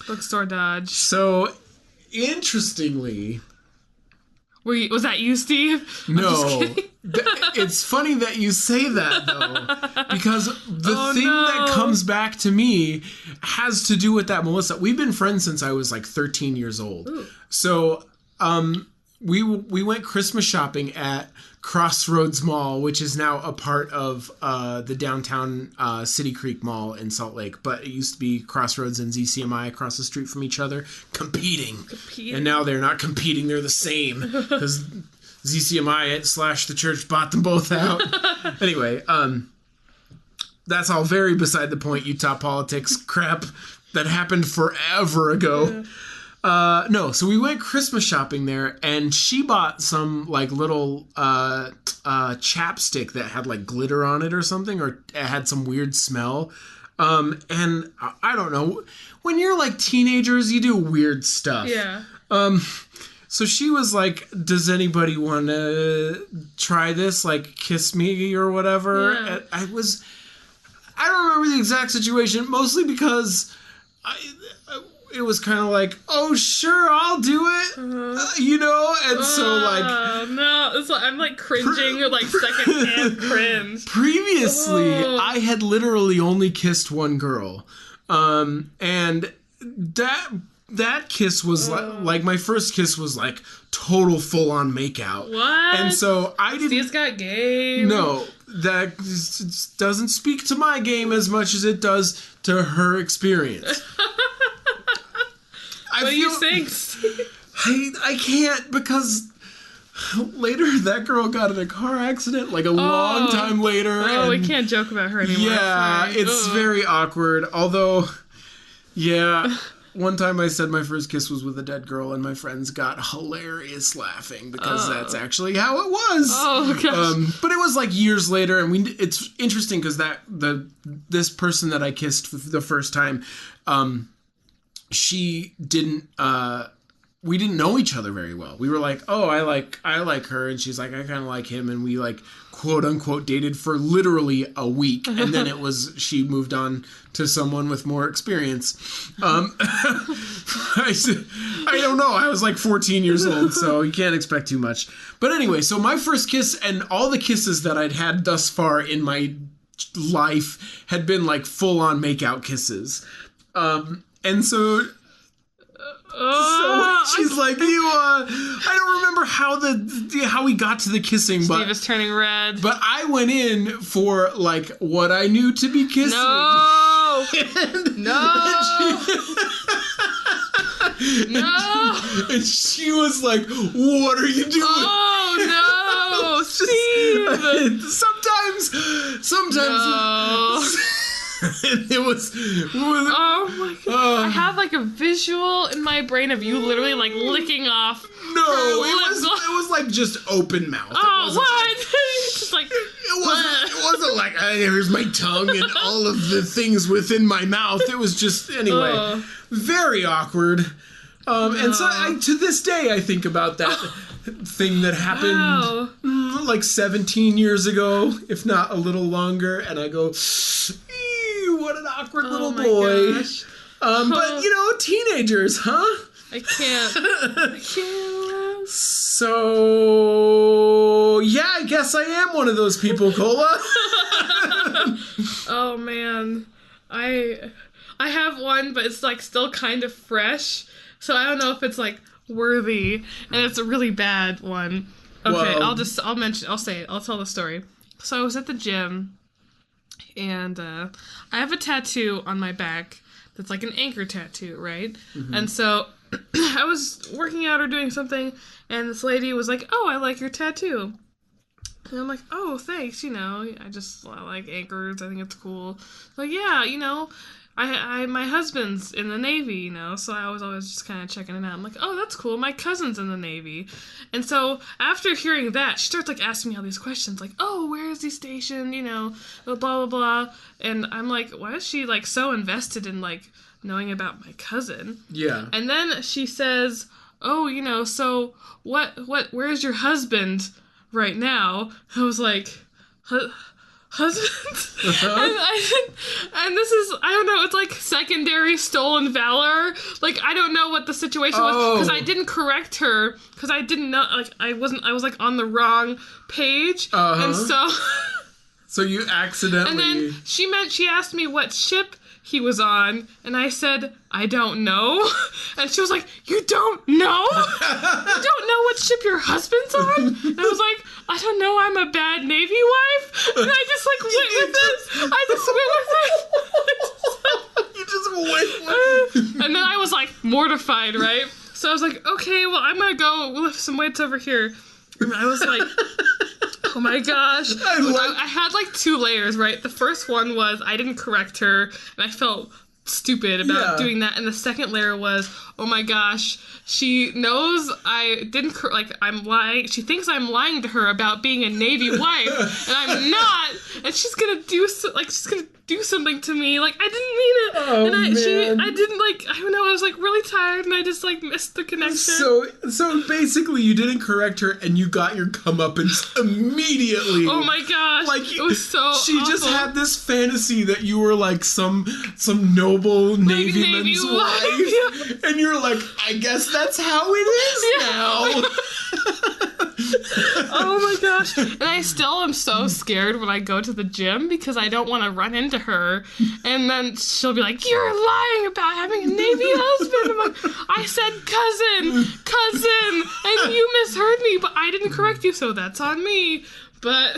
Bookstore dodge. So, interestingly... Was that you, Steve? No. It's funny that you say that, though, because the thing that comes back to me has to do with that Melissa. We've been friends since I was 13 years old. Ooh. So we went Christmas shopping at Crossroads Mall, which is now a part of the downtown City Creek Mall in Salt Lake. But it used to be Crossroads and ZCMI across the street from each other, competing. And now they're not competing, they're the same. Because ZCMI / the church bought them both out. Anyway, that's all very beside the point, Utah politics crap that happened forever ago. Yeah. So we went Christmas shopping there, and she bought some little chapstick that had glitter on it or something, or it had some weird smell. And I don't know, when you're teenagers, you do weird stuff. Yeah. So she was like, does anybody want to try this? Kiss me or whatever. Yeah. I don't remember the exact situation, mostly because it was kind of like, oh, sure, I'll do it, and so, like... no, it's like, I'm, like, cringing, like, secondhand cringe. Previously, I had literally only kissed one girl, and that kiss was, like, my first kiss was, like, total full-on makeout. What? And so, I didn't... Steve's got game. No, that doesn't speak to my game as much as it does to her experience. What do you think? I can't, because later that girl got in a car accident, like a long time later. Oh, we can't joke about her anymore. Yeah, it's very awkward. Although, yeah, one time I said my first kiss was with a dead girl, and my friends got hilarious laughing because that's actually how it was. Oh gosh. But it was like years later, and it's interesting because this person that I kissed for the first time, she didn't. We didn't know each other very well. We were like, oh, I like her, and she's like, I kind of like him, and we like quote unquote dated for literally a week, and then she moved on to someone with more experience. I don't know. I was like 14 years old, so you can't expect too much. But anyway, so my first kiss and all the kisses that I'd had thus far in my life had been like full on makeout kisses, and so. So she's like, I don't remember how we got to the kissing, but Steve is turning red. But I went in for like what I knew to be kissing. No, no. And she was like, "What are you doing?" Oh no, Steve. Sometimes. No. It was oh my god! I have like a visual in my brain of you literally like licking off. No, it was like just open mouth. Oh, what? Just like it wasn't like here's my tongue and all of the things within my mouth. It was just anyway very awkward. And so to this day I think about that thing that happened like 17 years ago, if not a little longer, and I go. What an awkward little boy. Gosh. But, teenagers, huh? I can't. So, yeah, I guess I am one of those people, Cola. Oh, man. I have one, but it's, like, still kind of fresh. So I don't know if it's, like, worthy. And it's a really bad one. Okay, I'll say it. I'll tell the story. So I was at the gym. And I have a tattoo on my back that's like an anchor tattoo, right? Mm-hmm. And so I was working out or doing something, and this lady was like, oh, I like your tattoo. And I'm like, oh, thanks, I like anchors, I think it's cool. Like, yeah, I my husband's in the Navy, so I was always just kind of checking it out. I'm like, oh, that's cool. My cousin's in the Navy. And so after hearing that, she starts like asking me all these questions, like, oh, where is he stationed? Blah, blah, blah. And I'm like, why is she like so invested in like knowing about my cousin? Yeah. And then she says, oh, so where's your husband right now? I was like, husband? And this is, I don't know, it's like secondary stolen valor. Like, I don't know what the situation was, because I didn't correct her, because I didn't know, like, I was like on the wrong page, and so... So you accidentally... And then she asked me what ship he was on, and I said, I don't know. And she was like, you don't know? You don't know what ship your husband's on? And I was like, I don't know, I'm a bad Navy wife. And I just like went with it. You just went with it. And then I was like mortified, right? So I was like, okay, well, I'm gonna go lift some weights over here. And I was like... Oh my gosh. I had like 2 layers, right? The first one was I didn't correct her, and I felt stupid about doing that. And the second layer was, oh my gosh, she knows I didn't, I'm lying. She thinks I'm lying to her about being a Navy wife, and I'm not. and she's gonna do something to me. Like, I didn't mean it. Oh, and man. I didn't, like, I don't know, I was, like, really tired, and I just, like, missed the connection. So basically you didn't correct her, and you got your comeuppance immediately. Oh my gosh. Like, it was so She awful. just had this fantasy that you were, like, some noble Navyman's wife. And you're like, I guess that's how it is now. Oh my gosh. And I still am so scared when I go to the gym because I don't want to run into her. And then she'll be like, you're lying about having a Navy husband. I'm like, I said cousin. And you misheard me, but I didn't correct you, so that's on me. But...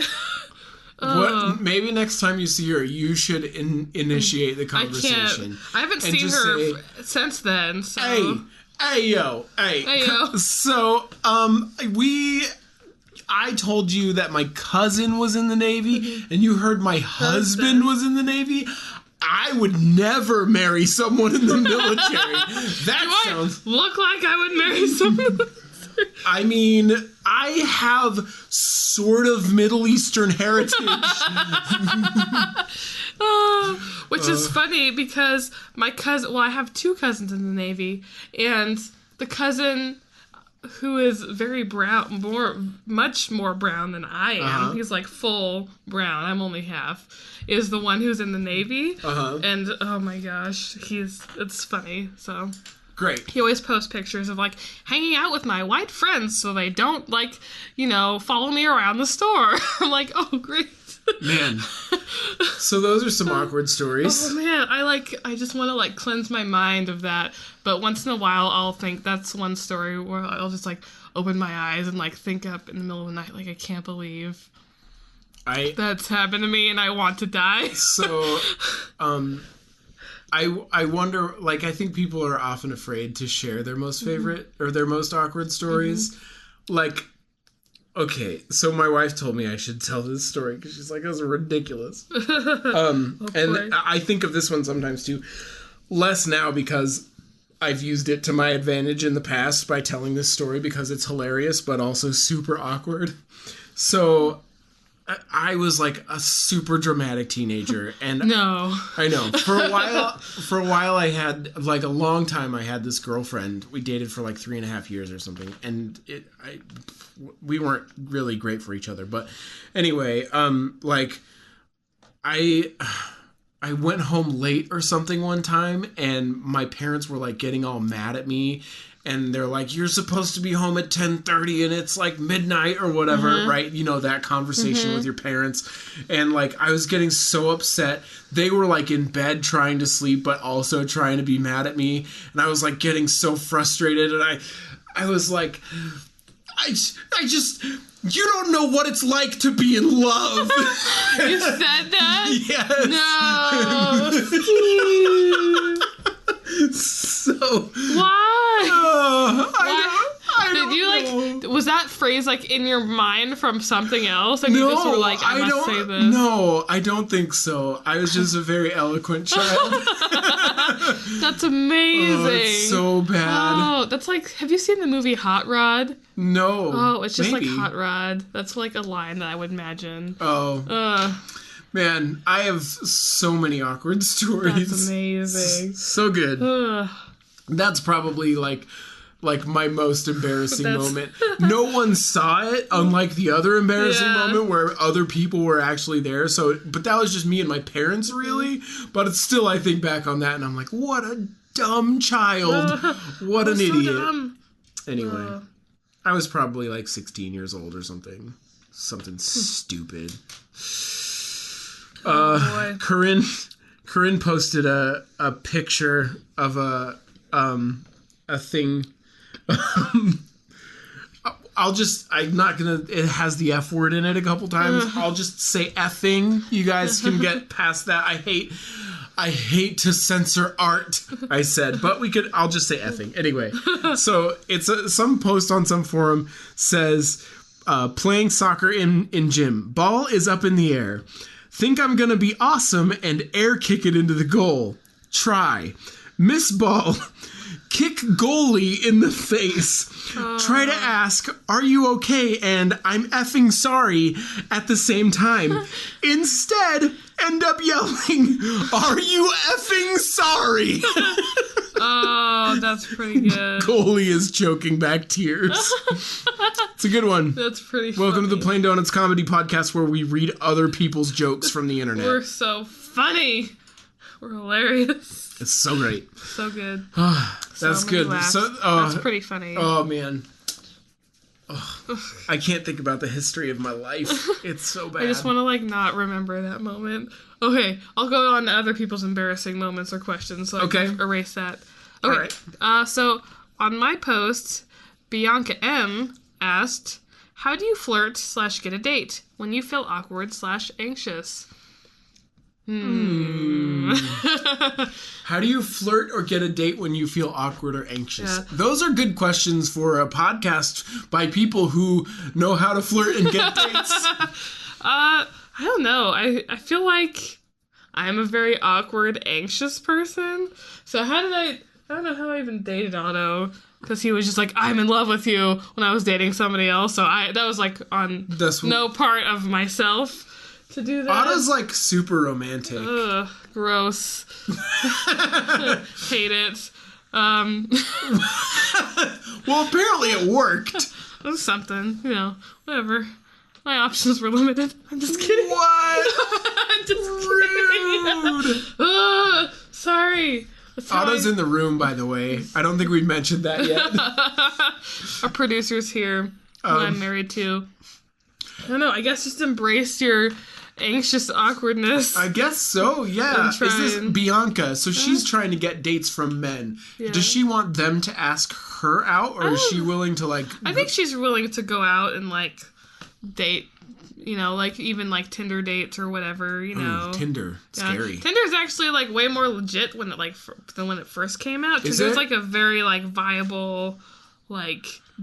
Maybe next time you see her, you should initiate the conversation. I haven't seen her since then, so... Hey, yo. So, I told you that my cousin was in the Navy, and you heard my husband was in the Navy. I would never marry someone in the military. That sounds... look like I would marry someone in the military. I mean, I have sort of Middle Eastern heritage. Which is funny because my cousin... Well, I have two cousins in the Navy, and the cousin who is very brown, much more brown than I am, he's like full brown, I'm only half, is the one who's in the Navy. And oh my gosh, it's funny, so... Great. He always posts pictures of, like, hanging out with my white friends so they don't, like, follow me around the store. I'm like, oh, great. Man. So those are some awkward stories. Oh, man. I just want to, like, cleanse my mind of that. But once in a while, I'll think that's one story where I'll just, like, open my eyes and, like, think up in the middle of the night, like, I can't believe that's happened to me and I want to die. So, I wonder, like, I think people are often afraid to share their most favorite or their most awkward stories. Like, okay, so my wife told me I should tell this story because she's like, those are ridiculous. And I think of this one sometimes too. Less now because I've used it to my advantage in the past by telling this story because it's hilarious, but also super awkward. So... I was like a super dramatic teenager, and no, I know for a while I had, like, a long time I had this girlfriend. We dated for like 3.5 years or something, and we weren't really great for each other. But anyway, like I went home late or something one time, and my parents were like getting all mad at me. And they're like, you're supposed to be home at 10:30 and it's like midnight or whatever, right? You know, that conversation with your parents. And, like, I was getting so upset. They were, like, in bed trying to sleep, but also trying to be mad at me. And I was, like, getting so frustrated. And I was like, I just, you don't know what it's like to be in love. You said that? Yes. No. So... Why? I Did you, like, was that phrase, like, in your mind from something else? And you just were like, I must say this? No, I don't think so. I was just a very eloquent child. That's amazing. Oh, it's so bad. Oh, that's like, have you seen the movie Hot Rod? No. Oh, it's just maybe. like Hot Rod. That's like a line that I would imagine. Oh. Man, I have so many awkward stories. That's amazing. So good. That's probably like my most embarrassing moment. No one saw it, unlike the other embarrassing moment where other people were actually there. So, but that was just me and my parents, really. But it's still, I think back on that and I'm like, what a dumb child. What an idiot. Dumb. Anyway, I was probably like 16 years old or something. Something stupid. Corinne posted a picture of a thing. I'm not gonna, it has the F word in it a couple times. I'll just say effing. You guys can get past that. I hate to censor art, I said, but I'll just say effing. Anyway, so it's some post on some forum says, playing soccer in gym. Ball is up in the air. Think I'm gonna be awesome and air kick it into the goal. Try. Miss ball. kick goalie in the face, try to ask, "Are you okay?" and "I'm effing sorry" at the same time. Instead, end up yelling, "Are you effing sorry?" Oh, that's pretty good. Goalie is choking back tears. It's a good one. That's pretty funny. Welcome to the Plain Donuts Comedy Podcast, where we read other people's jokes from the internet. We're so funny. We're hilarious. It's so great. So good. That's good. That's pretty funny. Oh, man. I can't think about the history of my life. It's so bad. I just want to, not remember that moment. Okay, I'll go on to other people's embarrassing moments or questions, so I can erase that. Okay. All right. So, on my post, Bianca M. asked, "How do you flirt / get a date when you feel awkward / anxious?" How do you flirt or get a date when you feel awkward or anxious? Yeah. Those are good questions for a podcast by people who know how to flirt and get dates. I don't know. I feel like I'm a very awkward, anxious person. So I don't know how I even dated Otto. Because he was just like, "I'm in love with you," when I was dating somebody else. So that was no part of myself to do that. Otto's super romantic. Ugh, gross. Hate it. Well, apparently it worked. It was something, whatever. My options were limited. I'm just kidding. What? I'm just Rude. kidding. Sorry. Otto's in the room, by the way. I don't think we mentioned that yet. Our producer's here, who I'm married to. I don't know. I guess just embrace your anxious awkwardness. I guess so, yeah. Is this Bianca? So she's trying to get dates from men. Yeah. Does she want them to ask her out, or is she willing to I think she's willing to go out and date. Even Tinder dates or whatever, Ooh, Tinder. Scary. Tinder's actually way more legit than when it first came out. Is Tinder's it? a very viable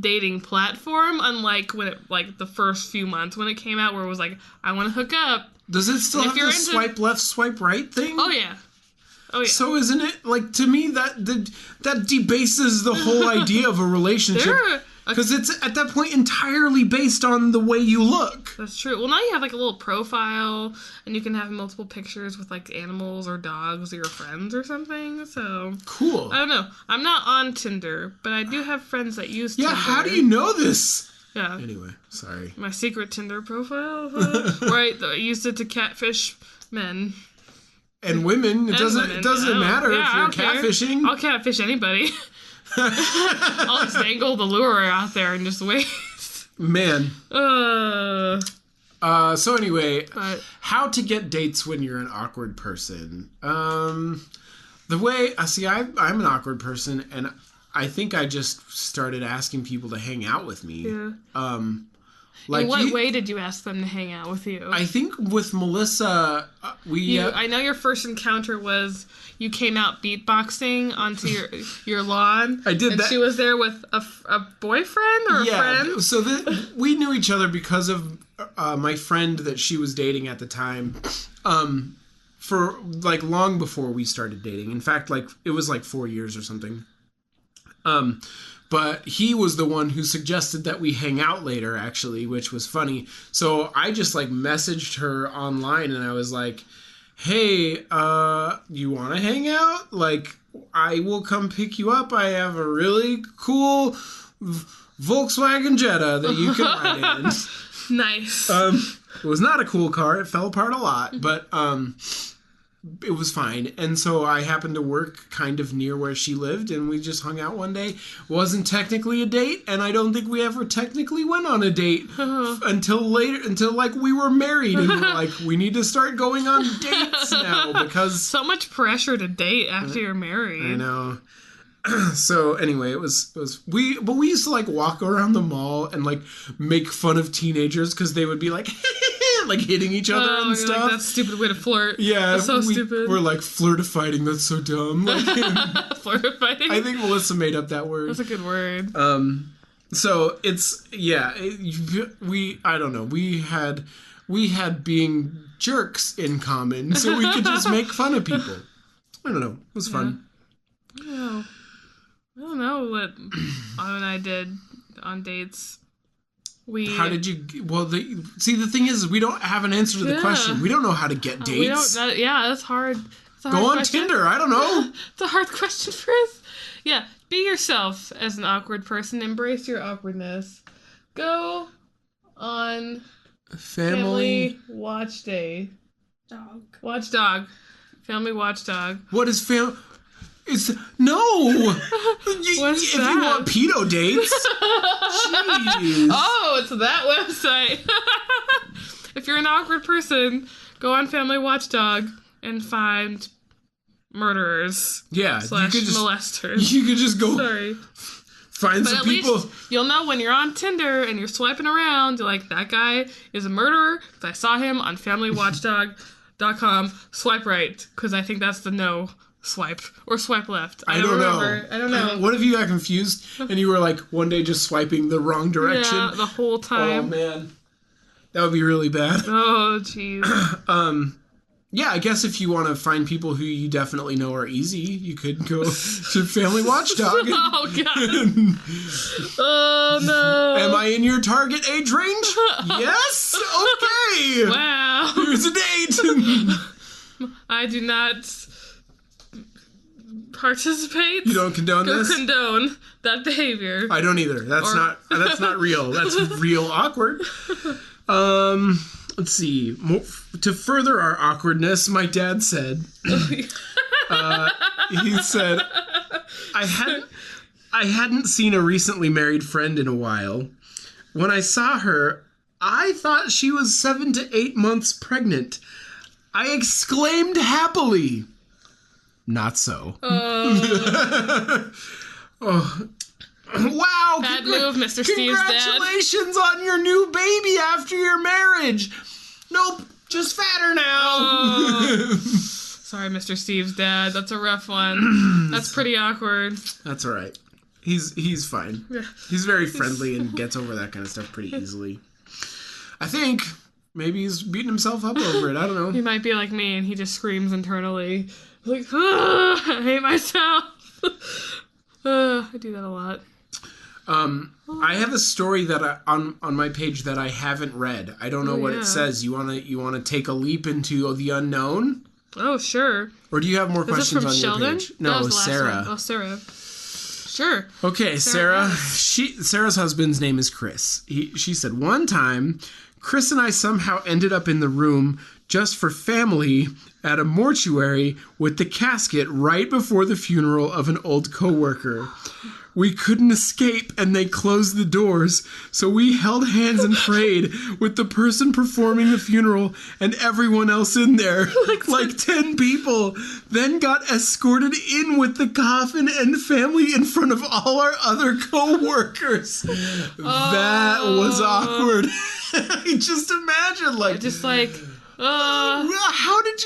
dating platform, unlike when it the first few months when it came out, where it was I want to hook up. Does it still have the swipe left, swipe right thing? Oh yeah. So isn't it to me that debases the whole idea of a relationship? Because it's, at that point, entirely based on the way you look. That's true. Well, now you have, a little profile, and you can have multiple pictures with, animals or dogs or your friends or something, so... Cool. I don't know. I'm not on Tinder, but I do have friends that use Tinder. Yeah, how do you know this? Yeah. Anyway, sorry. My secret Tinder profile? Right, I used it to catfish men. And women. It doesn't matter if you're catfishing. I'll catfish anybody. I'll just dangle the lure out there and just wait. Man. So anyway, how to get dates when you're an awkward person. The way I'm an awkward person, and I think I just started asking people to hang out with me. Yeah. In what way did you ask them to hang out with you? I think with Melissa, I know your first encounter was you came out beatboxing onto your lawn. I did that. And she was there with a boyfriend or a friend? So we knew each other because of my friend that she was dating at the time. For long before we started dating. In fact, it was 4 years or something. But he was the one who suggested that we hang out later, actually, which was funny. So I just messaged her online, and I was like, "Hey, you want to hang out? I will come pick you up. I have a really cool Volkswagen Jetta that you can ride in." Nice. It was not a cool car. It fell apart a lot, but it was fine. And so I happened to work kind of near where she lived, and we just hung out one day. Wasn't technically a date, and I don't think we ever technically went on a date until later, until we were married, and we're we need to start going on dates now because so much pressure to date after you're married. I know. So anyway, we used to walk around the mall and make fun of teenagers because they would be hitting each other and stuff. That's a stupid way to flirt. Yeah, that's so stupid. We're flirtifighting. That's so dumb. Flirtifighting. I think Melissa made up that word. That's a good word. So it's I don't know. We had being jerks in common, so we could just make fun of people. I don't know. It was fun. Yeah. I don't know what Anna and I did on dates. How did you... Well, the thing is, we don't have an answer to the question. We don't know how to get dates. That's hard. It's a hard Go on question. Tinder. I don't know. It's a hard question for us. Yeah, be yourself as an awkward person. Embrace your awkwardness. Go on Family Watch Day. Watchdog. Family Watchdog. What is family... No! What's if that? you want pedo dates. Jeez. Oh, it's that website. If you're an awkward person, go on Family Watchdog and find murderers. Yeah. /molesters. You could just go find some people. Least you'll know when you're on Tinder and you're swiping around, you're like, that guy is a murderer because I saw him on familywatchdog.com. Swipe right, because I think that's the no swipe, or swipe left. I don't know. What if you got confused and you were like one day just swiping the wrong direction? Yeah, the whole time. Oh man, that would be really bad. Oh jeez. Yeah, I guess if you want to find people who you definitely know are easy, you could go to Family Watchdog. Oh god. Oh no. Am I in your target age range? Yes. Okay. Wow. Here's a date. I do not participate. You don't condone this? Condone that behavior. I don't either. That's not real. That's real awkward. Let's see. To further our awkwardness, my dad said, he said, I hadn't seen a recently married friend in a while. When I saw her, I thought she was 7 to 8 months pregnant. I exclaimed happily. Not so. Oh. Wow! Bad move, Mr. Steve's dad. Congratulations on your new baby after your marriage. Nope, just fatter now. Sorry, Mr. Steve's dad. That's a rough one. That's pretty awkward. That's all right. He's fine. Yeah. He's very friendly and gets over that kind of stuff pretty easily. I think maybe he's beating himself up over it. I don't know. He might be like me and he just screams internally, like, I hate myself. I do that a lot. I have a story that on my page that I haven't read. I don't know what it says. You wanna take a leap into the unknown? Oh, sure. Or do you have more questions on Sheldon? your page? No, Sarah. Oh, Sarah. Sure. Okay, Sarah. Sarah's husband's name is Chris. She said, one time, Chris and I somehow ended up in the room just for family at a mortuary with the casket right before the funeral of an old coworker. We couldn't escape and they closed the doors, so we held hands and prayed with the person performing the funeral and everyone else in there, like 10 people, then got escorted in with the coffin and family in front of all our other co-workers. That was awkward. Just imagine, how did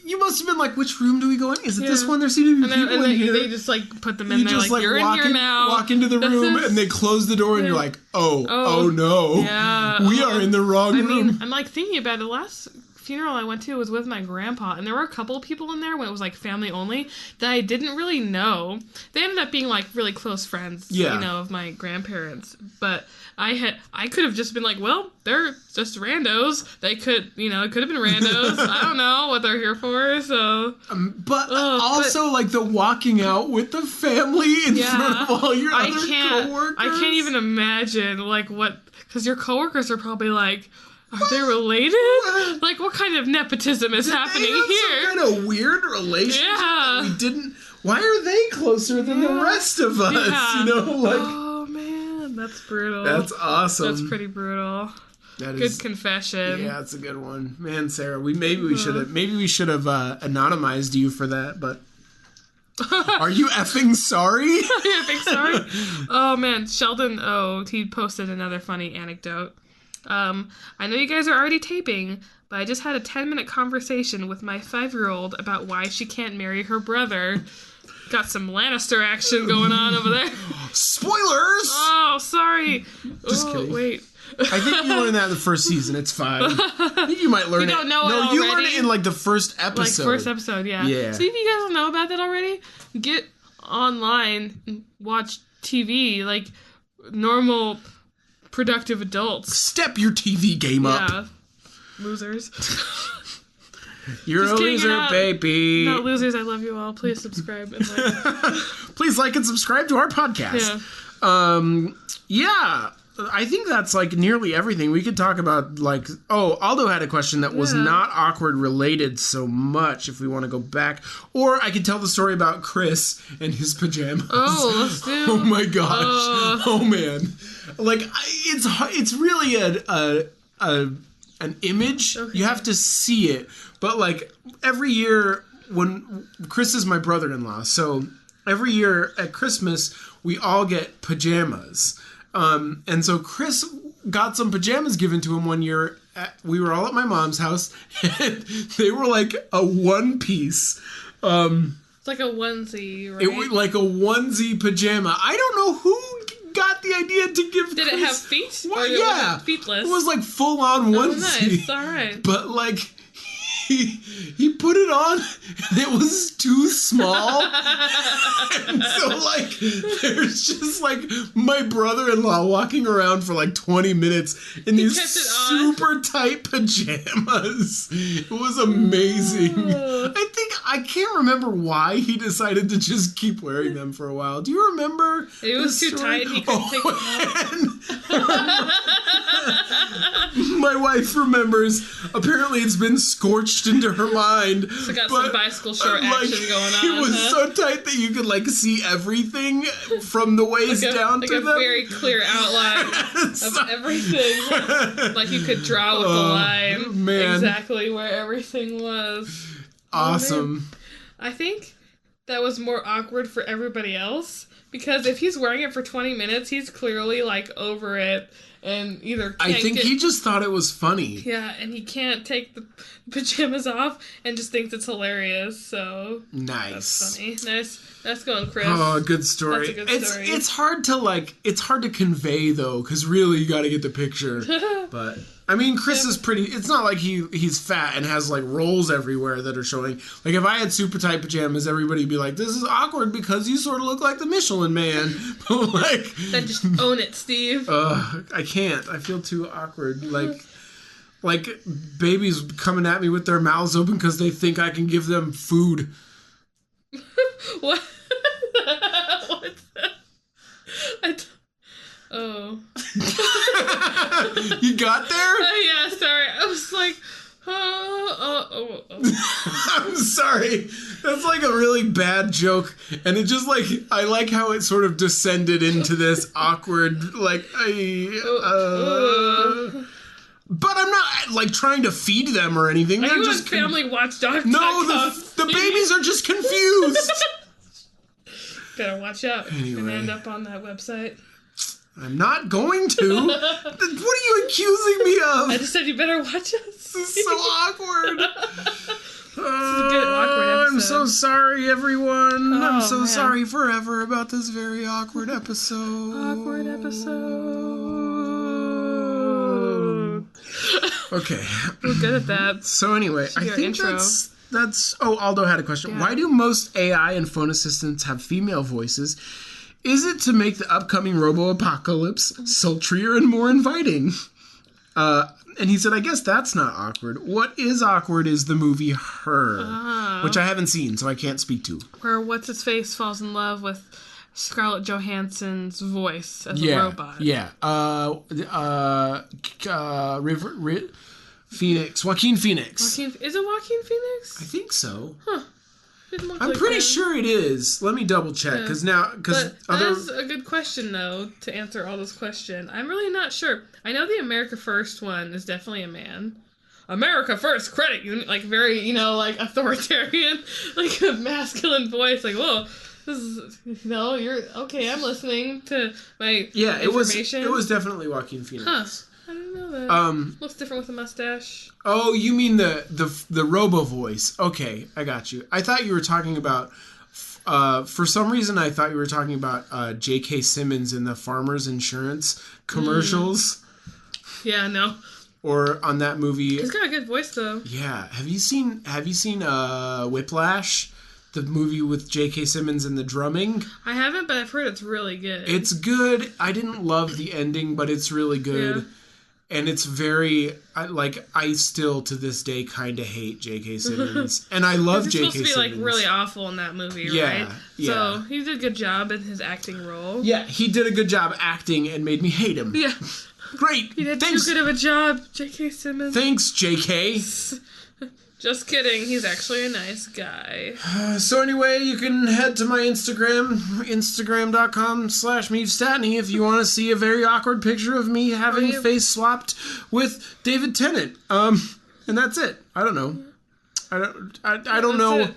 you must have been like, which room do we go in? Is it this one? There seem to be people in here. They just put them in there, like you're in here now. Walk into the room and they close the door and you're like, oh no. Yeah. We are in the wrong room. I'm like thinking about it. The last funeral I went to was with my grandpa, and there were a couple of people in there when it was like family only that I didn't really know. They ended up being like really close friends, of my grandparents. But I could have just been like, well, they're just randos. They could, it could have been randos. I don't know what they're here for. So, but like the walking out with the family in front of all your other coworkers. I can't even imagine because your coworkers are probably like, are they related? Like, what kind of nepotism is happening here? Some kind of weird relationship that we didn't. Why are they closer than the rest of us? Yeah. Oh man, that's brutal. That's awesome. That's pretty brutal. Good confession. Yeah, that's a good one, man. Sarah, maybe we should have anonymized you for that, but. Are you effing sorry? Are you effing sorry? Oh man, Sheldon. Oh, he posted another funny anecdote. I know you guys are already taping, but I just had a 10-minute conversation with my 5-year-old about why she can't marry her brother. Got some Lannister action going on over there. Spoilers! Oh, sorry. Just kidding. Wait. I think you learned that in the first season. It's fine. I think you might learn it. You don't know it already? You learned it in the first episode. First episode, yeah. So if you guys don't know about that already, get online and watch TV like normal, productive adults. Step your TV game up. Yeah. Losers. You're just a loser, baby. No, losers, I love you all. Please subscribe and like. Please like and subscribe to our podcast. Yeah. I think that's like nearly everything. We could talk about like, Aldo had a question that was not awkward related so much if we want to go back. Or I could tell the story about Chris and his pajamas. Oh, let's do. Oh my gosh. Oh man. Like it's really an image. Okay. You have to see it. But like every year when Chris is my brother-in-law, so every year at Christmas we all get pajamas. And so Chris got some pajamas given to him one year. We were all at my mom's house, and they were like a one piece. It's like a onesie, right? It was like a onesie pajama. I don't know who got the idea to give. Did it have feet? Well, yeah, was it feetless? It was like full on onesie. Nice. All right. But like. He put it on and it was too small. And so like there's just like my brother-in-law walking around for like 20 minutes in these super tight pajamas. It was amazing. I can't remember why he decided to just keep wearing them for a while. Do you remember? It was too tight. He couldn't take them off. My wife remembers. Apparently it's been scorched into her mind. So got some bicycle short action going on. It was so tight that you could like see everything from the waist down to them. Like a very clear outline of everything. Like you could draw with the line exactly where everything was. Awesome. I think that was more awkward for everybody else because if he's wearing it for 20 minutes, he's clearly like over it. And either I think he just thought it was funny. Yeah, and he can't take the pajamas off and just thinks it's hilarious. So nice, that's funny. Nice going, Chris. Oh, good story. That's a good story. It's hard to convey though, because really you got to get the picture. But I mean, Chris is pretty. It's not like he's fat and has like rolls everywhere that are showing. Like if I had super tight pajamas, everybody'd be like, "This is awkward because you sort of look like the Michelin Man." But like, then just own it, Steve. I can't. I feel too awkward. Like babies coming at me with their mouths open because they think I can give them food. What? What's that? Oh. You got there? Yeah, sorry. I was like, oh. I'm sorry. That's like a really bad joke. And it just like, I like how it sort of descended into this awkward, like, but I'm not like trying to feed them or anything. Are you just Family Watchdog? No, the babies are just confused. Better watch out. Anyway. You're gonna end up on that website. I'm not going to. What are you accusing me of? I just said you better watch us. This is so awkward. This is a good awkward episode. I'm so sorry, everyone. I'm so sorry forever about this very awkward episode. Okay. We're good at that. So anyway, I think that's Aldo had a question. Yeah. Why do most AI and phone assistants have female voices? Is it to make the upcoming robo-apocalypse sultrier and more inviting? And he said, I guess that's not awkward. What is awkward is the movie Her, which I haven't seen, so I can't speak to. Where What's-His-Face falls in love with Scarlett Johansson's voice as a robot. Yeah. Joaquin Phoenix. Is it Joaquin Phoenix? I think so. Huh. I'm pretty sure it is. Let me double check that's a good question though to answer all this question. I'm really not sure. I know the America First one is definitely a man. America First credit union, like very like authoritarian, like a masculine voice. Like whoa, this is you're okay. I'm listening to my information. It was definitely Joaquin Phoenix. Huh. I didn't know that. Looks different with a mustache. Oh, you mean the robo voice? Okay, I got you. I thought you were talking about. For some reason, I thought you were talking about J.K. Simmons in the Farmers Insurance commercials. Yeah, no. Or on that movie. He's got a good voice though. Yeah. Have you seen Whiplash? the movie with J.K. Simmons and the drumming. I haven't, but I've heard it's really good. It's good. I didn't love the ending, but it's really good. Yeah. And it's very, I still to this day kind of hate J.K. Simmons. And I love J.K. Simmons. He's supposed to be really awful in that movie, right? Yeah. So he did a good job in his acting role. Yeah, he did a good job acting and made me hate him. Yeah. Great. He did too good of a job, J.K. Simmons. Thanks, J.K. Just kidding. He's actually a nice guy. So anyway, you can head to my Instagram, instagram.com/MeveStatney if you want to see a very awkward picture of me having face swapped with David Tennant. And that's it. I don't know. I don't know. It.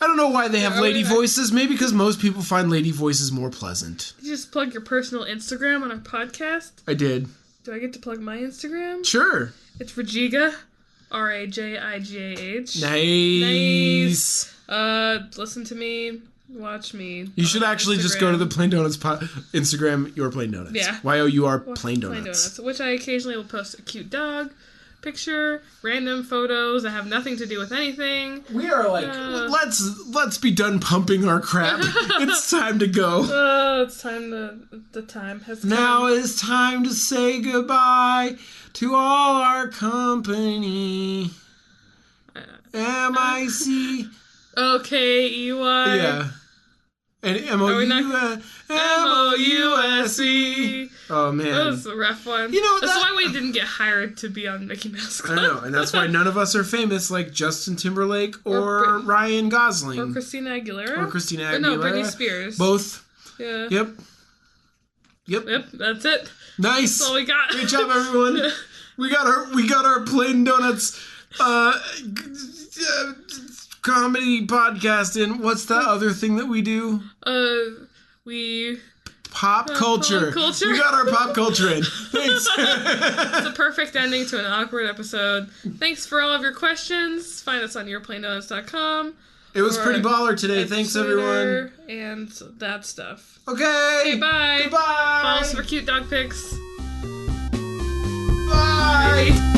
I don't know why they have lady voices. Maybe because most people find lady voices more pleasant. Did you just plug your personal Instagram on our podcast? I did. Do I get to plug my Instagram? Sure. It's Rajiga. Rajigah. Nice. Listen to me. Watch me. You should actually just go to the Plain Donuts Instagram, Your Plain Donuts. Yeah. YOUR Plain Donuts. Which I occasionally will post a cute dog picture, random photos that have nothing to do with anything. We are let's be done pumping our crap. It's time to go. It's time the time has come. Now it's time to say goodbye to all our company. M-I-C. O-K-E-Y. Yeah. And M-O-U-S-E. Oh, man. That was a rough one. That's why we didn't get hired to be on Mickey Mouse Club. I know, and that's why none of us are famous like Justin Timberlake or Ryan Gosling. Or Christina Aguilera. Or Christina Aguilera. No, Britney Spears. Both. Yeah. Yep, that's it. Nice. That's all we got. Great job, everyone. We got our Plain Donuts comedy podcast in. What's that other thing that we do? Pop culture. Pop culture. We got our pop culture in. Thanks. It's a perfect ending to an awkward episode. Thanks for all of your questions. Find us on yourplaindonuts.com. It was pretty baller today. Thanks, Twitter everyone. And that stuff. Okay. Bye. Goodbye. Follow us for cute dog pics. Bye.